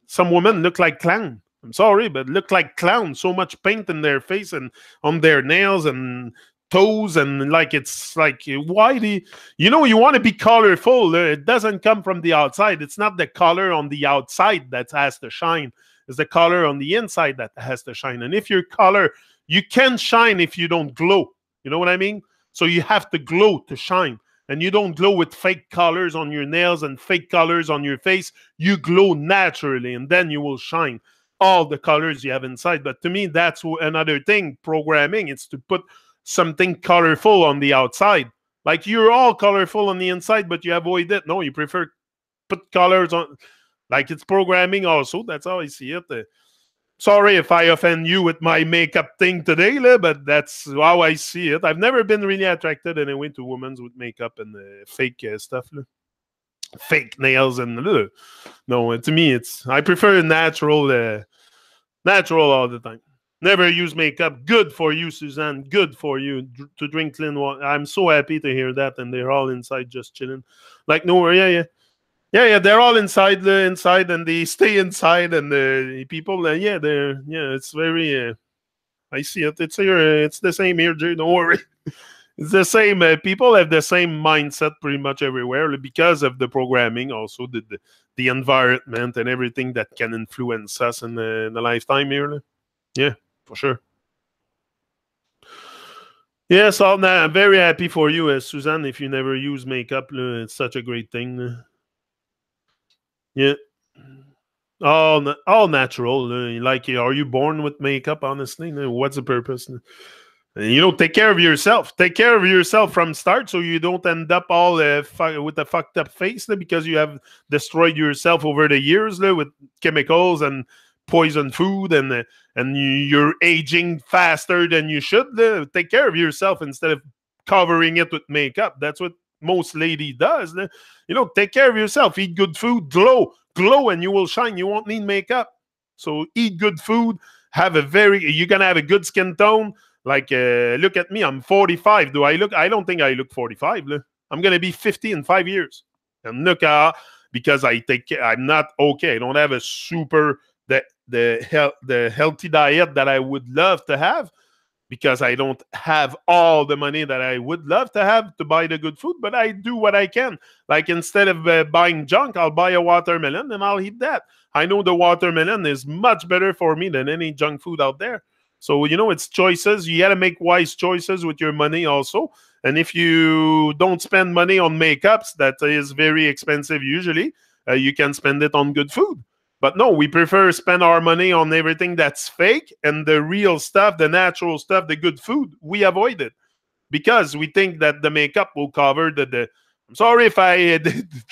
Some women look like clown. I'm sorry, but look like clowns. So much paint in their face and on their nails and toes, and it's like, why do you want to be colorful? It doesn't come from the outside. It's not the color on the outside that has to shine. It's the color on the inside that has to shine. And if your color, you can shine if you don't glow. You know what I mean? So you have to glow to shine. And you don't glow with fake colors on your nails and fake colors on your face. You glow naturally, and then you will shine all the colors you have inside. But to me, that's another thing. Programming, it's to put something colorful on the outside. Like, you're all colorful on the inside, but you avoid it. No, you prefer put colors on. Like, it's programming also. That's how I see it. Sorry if I offend you with my makeup thing today, but that's how I see it. I've never been really attracted anyway to women with makeup and fake stuff. Fake nails and no, to me, I prefer natural all the time. Never use makeup. Good for you, Suzanne. Good for you to drink clean water. I'm so happy to hear that, and they're all inside just chilling. Like, no, yeah, they're all inside, and they stay inside, and the people, it's very. I see it. It's the same here, Jay. Don't worry. It's the same. People have the same mindset pretty much everywhere because of the programming, also the environment and everything that can influence us in the lifetime here. Yeah, for sure. Yes, I'm very happy for you, Suzanne. If you never use makeup, it's such a great thing. Yeah. All natural. Like, are you born with makeup, honestly? What's the purpose? Take care of yourself. Take care of yourself from start, so you don't end up all with a fucked up face because you have destroyed yourself over the years with chemicals and poison food, and you're aging faster than you should. Take care of yourself instead of covering it with makeup. That's what most lady does. Take care of yourself. Eat good food. Glow, and you will shine. You won't need makeup. So eat good food. You're gonna have a good skin tone. Like, look at me. I'm 45. Do I look? I don't think I look 45. I'm gonna be 50 in 5 years. And look, because I take care. I'm not okay. I don't have a super the healthy diet that I would love to have, because I don't have all the money that I would love to have to buy the good food, but I do what I can. Like, instead of buying junk, I'll buy a watermelon and I'll eat that. I know the watermelon is much better for me than any junk food out there. So, it's choices. You got to make wise choices with your money also. And if you don't spend money on makeups, that is very expensive usually, you can spend it on good food. But no, we prefer spend our money on everything that's fake, and the real stuff, the natural stuff, the good food, we avoid it because we think that the makeup will cover the I'm sorry if I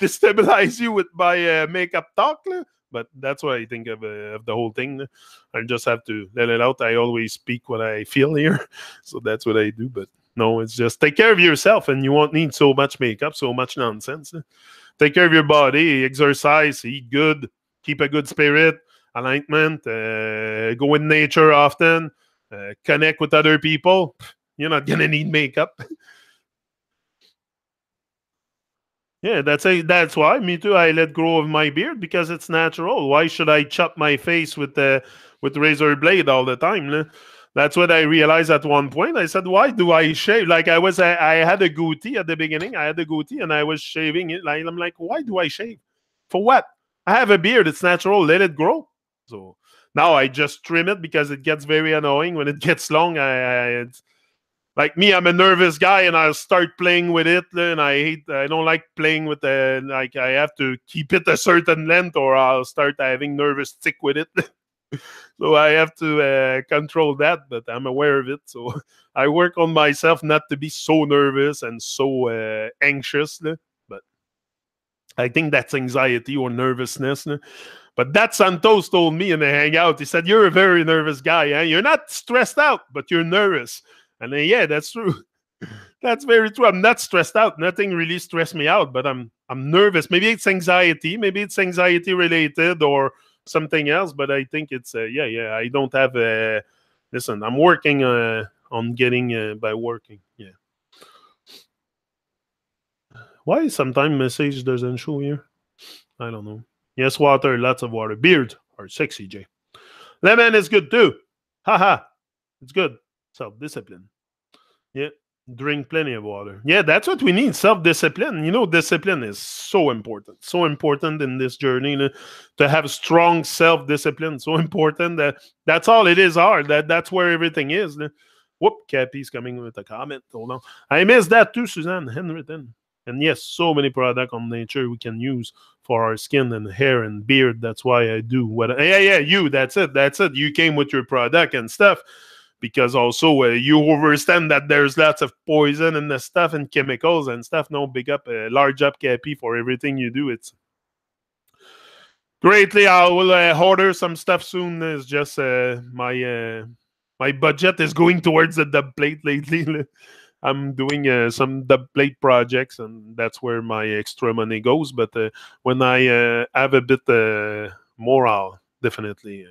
destabilize you with my makeup talk, but that's what I think of the whole thing. I just have to let it out. I always speak what I feel here, so that's what I do. But no, it's just take care of yourself, and you won't need so much makeup, so much nonsense. Take care of your body, exercise, eat good. Keep a good spirit, alignment, go in nature often, connect with other people. You're not going to need makeup. Yeah, that's why. Me too. I let go of my beard because it's natural. Why should I chop my face with razor blade all the time? That's what I realized at one point. I said, why do I shave? Like, I had a goatee at the beginning. I had a goatee and I was shaving it. Like, I'm like, why do I shave? For what? I have a beard. It's natural. Let it grow. So now I just trim it because it gets very annoying when it gets long. It's like me. I'm a nervous guy, and I'll start playing with it. And I don't like playing with like, I have to keep it a certain length, or I'll start having nervous tick with it. So I have to control that. But I'm aware of it. So I work on myself not to be so nervous and so anxious. I think that's anxiety or nervousness. But that Santos told me in the hangout. He said, you're a very nervous guy. Eh? You're not stressed out, but you're nervous. And then, yeah, that's true. That's very true. I'm not stressed out. Nothing really stressed me out, but I'm nervous. Maybe it's anxiety. Maybe it's anxiety related, or something else, but I think it's yeah. I don't have listen. I'm working on getting by working. Yeah. Why sometimes message doesn't show here? I don't know. Yes, water, lots of water. Beard are sexy, Jay. Lemon is good too. Haha. It's good. Self-discipline. Yeah. Drink plenty of water. Yeah, that's what we need. Self-discipline. You know, discipline is so important. So important in this journey to have strong self-discipline. So important that's all it is hard. That's where everything is. Whoop, Cappy's coming with a comment. Hold on. I missed that too, Suzanne. Handwritten. And yes, so many products on nature we can use for our skin and hair and beard. That's why I do what. Yeah. You. That's it. That's it. You came with your product and stuff because also you understand that there's lots of poison and the stuff and chemicals and stuff. No, big up, large up, Cappy, for everything you do. It's greatly. I will order some stuff soon. It's just my budget is going towards the dub plate lately. I'm doing some dub plate projects, and that's where my extra money goes. But when I have a bit more, I'll definitely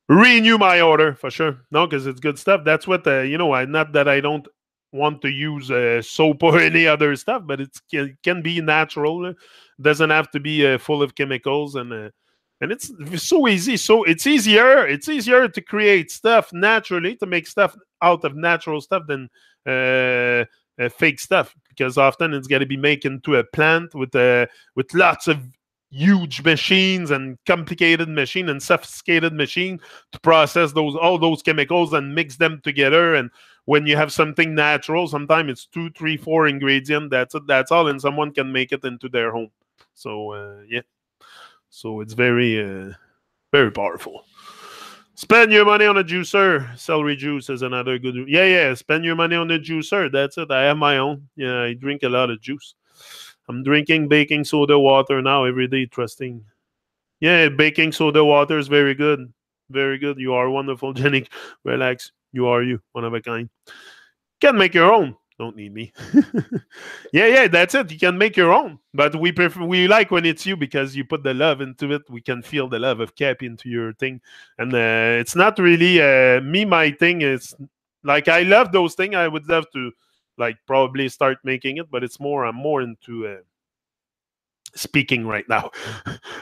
renew my order for sure. No, because it's good stuff. That's what not that I don't want to use soap or any other stuff, but it can be natural. It doesn't have to be full of chemicals, and it's so easy. So it's easier. It's easier to create stuff naturally, to make stuff out of natural stuff than fake stuff, because often it's got to be made into a plant with lots of huge machines and complicated machine and sophisticated machine to process all those chemicals and mix them together. And when you have something natural, sometimes it's 2, 3, 4 ingredients. That's all, and someone can make it into their home. So yeah. So it's very very powerful. Spend your money on a juicer. Celery juice is another good. Yeah. Spend your money on a juicer. That's it. I have my own. Yeah, I drink a lot of juice. I'm drinking baking soda water now every day, trusting. Yeah, baking soda water is very good. Very good. You are wonderful, Jenny. Relax. You are you. One of a kind. Can make your own. Don't need me. Yeah, that's it. You can make your own. But we like when it's you because you put the love into it. We can feel the love of Cap into your thing. And it's not really me, my thing is like I love those things. I would love to like probably start making it, but I'm more into speaking right now.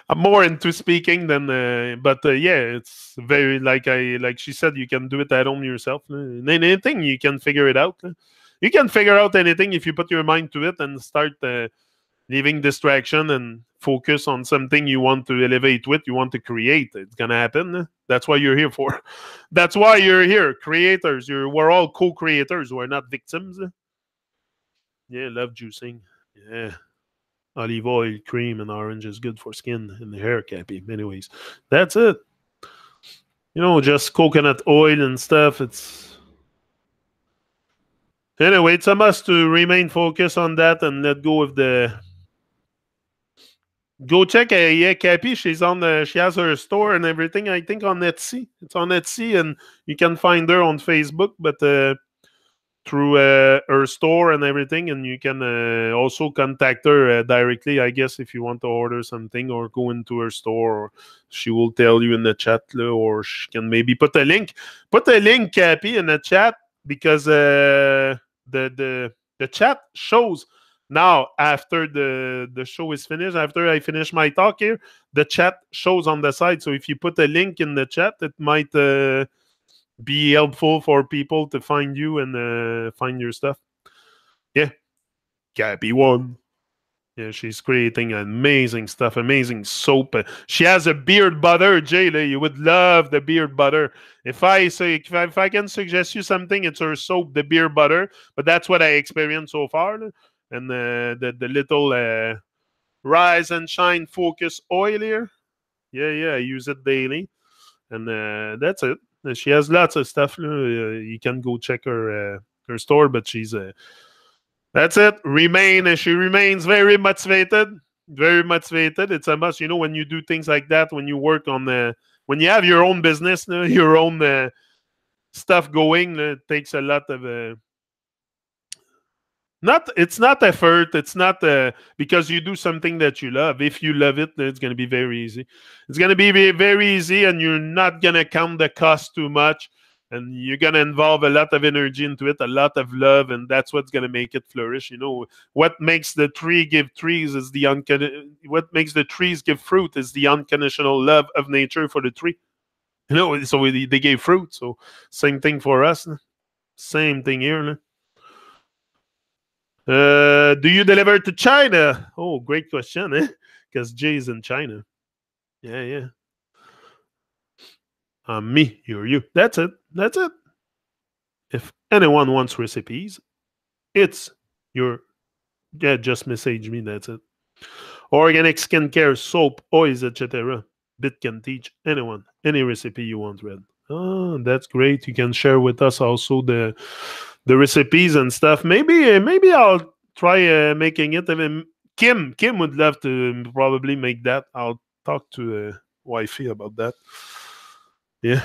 I'm more into speaking than but yeah, it's very like she said, you can do it at home yourself. Anything you can figure it out. You can figure out anything if you put your mind to it and start leaving distraction and focus on something you want to elevate with, you want to create. It's gonna happen. That's what you're here for. That's why you're here. Creators. We're all co-creators. We're not victims. Yeah, love juicing. Yeah. Olive oil, cream, and orange is good for skin and the hair, Cappy. Anyways, that's it. Just coconut oil and stuff. Anyway, it's a must to remain focused on that and let go of the. Go check Cappy. She has her store and everything. I think on Etsy. It's on Etsy, and you can find her on Facebook, but through her store and everything, and you can also contact her directly, I guess, if you want to order something or go into her store, or she will tell you in the chat, or she can maybe put a link, Cappy, in the chat, because the chat shows now after the show is finished, after I finish my talk here, the chat shows on the side. So if you put a link in the chat, it might be helpful for people to find you and find your stuff. Yeah. Cappy one. Yeah, she's creating amazing stuff, amazing soap. She has a beard butter, Jayla. You would love the beard butter. If I can suggest you something, it's her soap, the beard butter. But that's what I experienced so far. And the little RiseNShine Focus Oil here. Yeah, I use it daily. And that's it. She has lots of stuff. You can go check her store, but she's that's it. She remains very motivated. Very motivated. It's a must. When you do things like that, when you work on when you have your own business, your own stuff going, it takes a lot of It's not effort. It's not because you do something that you love. If you love it, then it's going to be very easy. It's going to be very easy, and you're not going to count the cost too much. And you're going to involve a lot of energy into it, a lot of love, and that's what's going to make it flourish. You know, what makes the tree give trees is what makes the trees give fruit is the unconditional love of nature for the tree. You know, so they gave fruit. So same thing for us. Same thing here. Do you deliver to China? Oh, great question, eh? Because Jay's in China. Yeah. Me, you're you. That's it. If anyone wants recipes, it's your... Yeah, just message me. That's it. Organic skincare, soap, oils, etc. Bit can teach anyone any recipe you want, Red. Oh, that's great. You can share with us also the recipes and stuff. Maybe I'll try making it. I mean, Kim would love to probably make that. I'll talk to wifey about that. Yeah.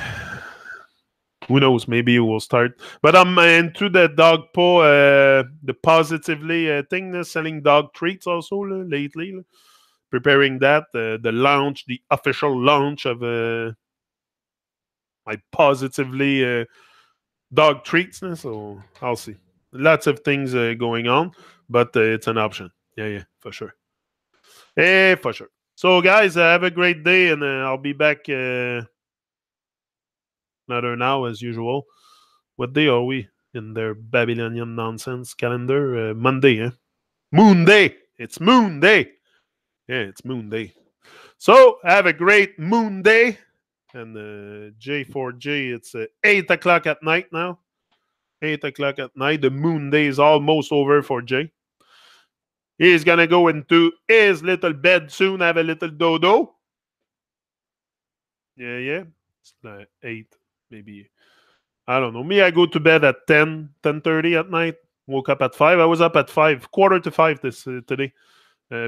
Who knows? Maybe you will start. But I'm into the dog paw, the positively thing, selling dog treats also lately. Preparing that, the launch, the official launch of my positively dog treats. So I'll see. Lots of things going on, but it's an option. Yeah, for sure. For sure. So, guys, have a great day, and I'll be back another now as usual. What day are we in their Babylonian nonsense calendar? Monday, eh? Moon Day. It's Moon Day. Yeah, it's Moon Day. So, have a great Moon Day. And J4J, it's 8 o'clock at night now. 8 o'clock at night. The Moon Day is almost over for Jay. He's going to go into his little bed soon, have a little dodo. Yeah. It's like 8, maybe. I don't know. Me, I go to bed at 10:30 at night. Woke up at 5. I was up at 5, quarter to 5 today.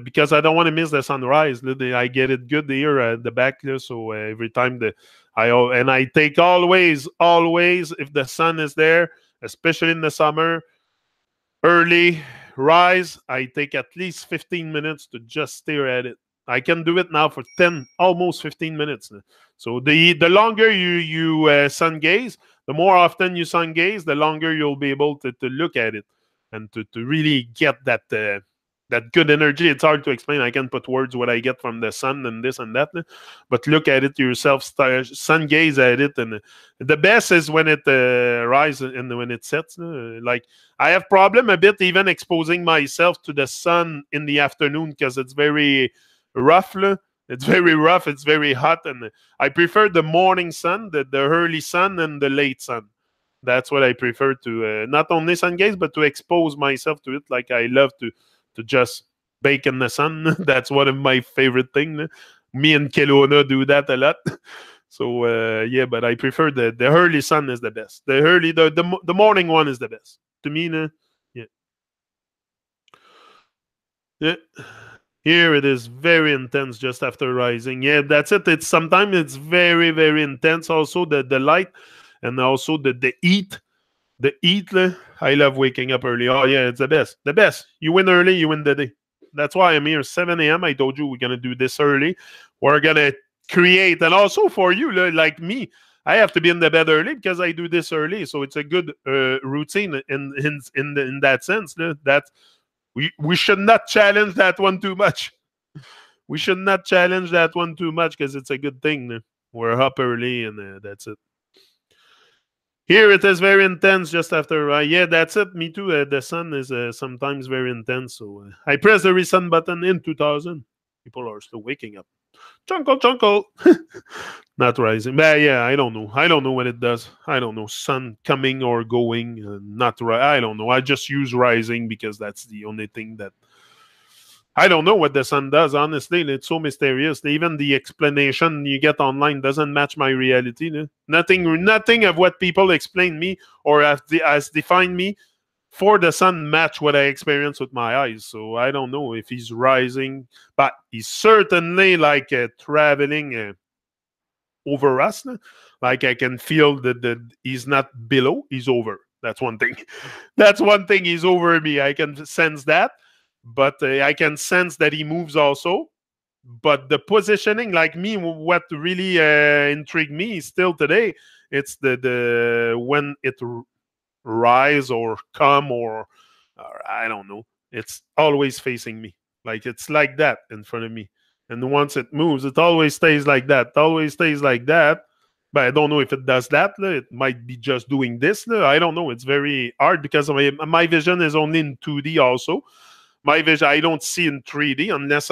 Because I don't want to miss the sunrise. I get it good here at the back there, so every time I take always if the sun is there, especially in the summer, early rise, I take at least 15 minutes to just stare at it. I can do it now for 10, almost 15 minutes. So the longer you sun gaze, the more often you sun gaze, the longer you'll be able to look at it and to really get that good energy. It's hard to explain. I can put words what I get from the sun and this and that, but look at it yourself. Sun gaze at it, and the best is when it rises and when it sets. Like I have problem a bit even exposing myself to the sun in the afternoon because it's very rough. It's very rough. It's very hot, and I prefer the morning sun, the early sun, and the late sun. That's what I prefer to not only sun gaze, but to expose myself to it. Like I love to just bake in the sun. That's one of my favorite things. Me and Kelowna do that a lot. So yeah, but I prefer the early sun is the best. The morning one is the best to me. Yeah. Here it is very intense just after rising. Yeah, that's it. Sometimes it's very, very intense. Also the light and also the heat. The heat, I love waking up early. Oh, yeah, it's the best. The best. You win early, you win the day. That's why I'm here 7 a.m. I told you we're going to do this early. We're going to create. And also for you, like me, I have to be in the bed early because I do this early. So it's a good routine in that sense. That we should not challenge that one too much. We should not challenge that one too much because it's a good thing. We're up early and that's it. Here it is very intense just after. Yeah, that's it. Me too. The sun is sometimes very intense. So I press the resun button in 2000. People are still waking up. Chunkle. Not rising. But yeah, I don't know. I don't know what it does. I don't know. Sun coming or going. Not right. I don't know. I just use rising because that's the only thing that. I don't know what the sun does, honestly. It's so mysterious. Even the explanation you get online doesn't match my reality. Nothing of what people explain me or has defined me for the sun match what I experience with my eyes. So I don't know if he's rising, but he's certainly like traveling over us. Like I can feel that he's not below, he's over. That's one thing. That's one thing. He's over me. I can sense that, but I can sense that he moves also. But the positioning, like me, what really intrigued me still today, it's the when it rise or come or I don't know. It's always facing me. Like it's like that in front of me. And once it moves, it always stays like that. It always stays like that. But I don't know if it does that. It might be just doing this. I don't know. It's very hard because my vision is only in 2D also. My vision, I don't see in 3D unless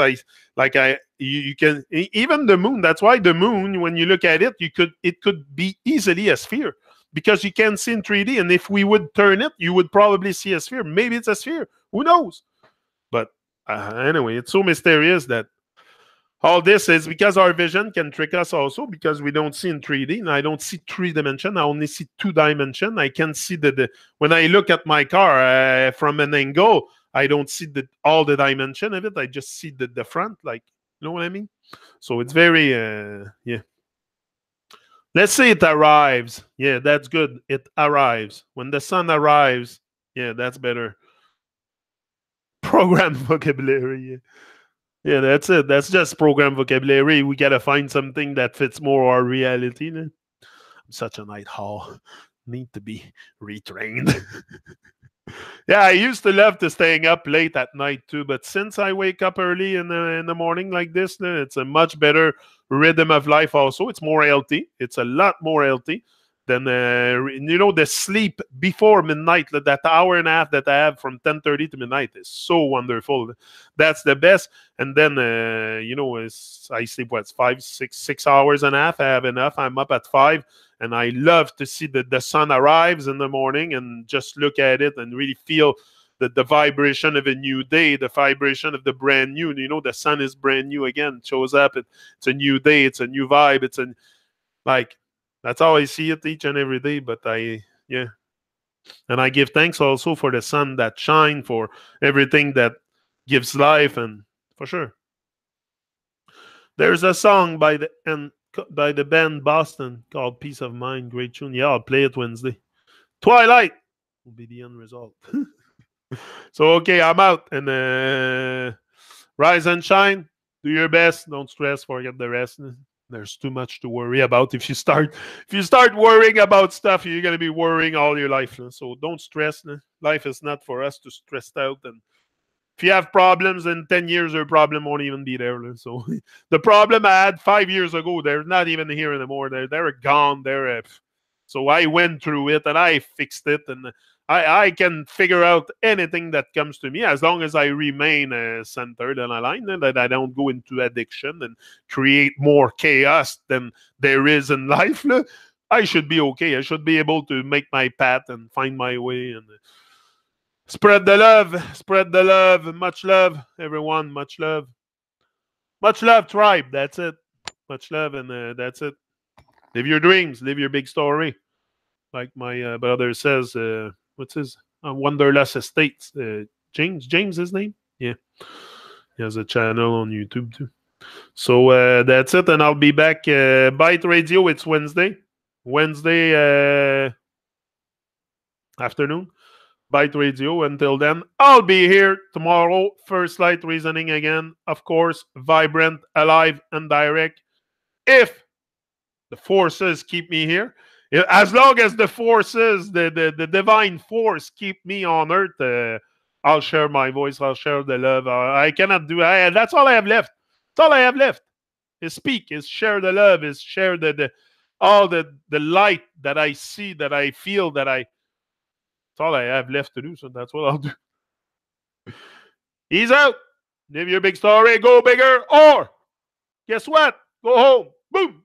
you can even the moon. That's why the moon, when you look at it, it could be easily a sphere because you can see in 3D. And if we would turn it, you would probably see a sphere. Maybe it's a sphere. Who knows? But anyway, it's so mysterious that all this is because our vision can trick us also because we don't see in 3D. And I don't see 3 dimension. I only see 2 dimension. I can see when I look at my car from an angle, I don't see all the dimension of it. I just see the front, like, you know what I mean? So it's very, yeah. Let's say it arrives. Yeah, that's good. It arrives. When the sun arrives, yeah, that's better. Program vocabulary, yeah. Yeah, that's it. That's just program vocabulary. We got to find something that fits more our reality. I'm such a night owl. Need to be retrained. Yeah, I used to love to staying up late at night too, but since I wake up early in the morning like this, it's a much better rhythm of life also. It's more healthy. It's a lot more healthy than, the sleep before midnight, that hour and a half that I have from 10:30 to midnight is so wonderful. That's the best. And then, I sleep, 6 hours and a half. I have enough. I'm up at 5. And I love to see that the sun arrives in the morning and just look at it and really feel the vibration of a new day, the vibration of the brand new. The sun is brand new again. It shows up. It's a new day. It's a new vibe. That's how I see it each and every day. But and I give thanks also for the sun that shine, for everything that gives life, and for sure. There's a song by the band Boston called Peace of Mind. Great tune. Yeah, I'll play it Wednesday. Twilight will be the end result. So, okay, I'm out. And rise and shine. Do your best. Don't stress. Forget the rest. There's too much to worry about. If you start worrying about stuff, you're going to be worrying all your life. So don't stress. Life is not for us to stress out. And if you have problems in 10 years, your problem won't even be there. So the problem I had 5 years ago, they're not even here anymore. They're gone. So I went through it and I fixed it. And I can figure out anything that comes to me as long as I remain centered and aligned, and that I don't go into addiction and create more chaos than there is in life. I should be okay. I should be able to make my path and find my way and spread the love. Spread the love. Much love, everyone. Much love. Much love, tribe. That's it. Much love, and that's it. Live your dreams. Live your big story. Like my brother says, what's his? Wanderlust Estates. James, his name? Yeah. He has a channel on YouTube too. So that's it, and I'll be back. Byte Radio, it's Wednesday. Wednesday afternoon. Byte Radio. Until then, I'll be here tomorrow. First Light Reasoning again. Of course, vibrant, alive, and direct. If the forces keep me here. As long as the forces, the divine force keep me on earth, I'll share my voice. I'll share the love. I cannot do. That's all I have left. That's all I have left. Is speak. Is share the love. Is share all the light that I see, that I feel, that's all I have left to do. So that's what I'll do. He's out. Live your big story. Go bigger. Or guess what? Go home. Boom.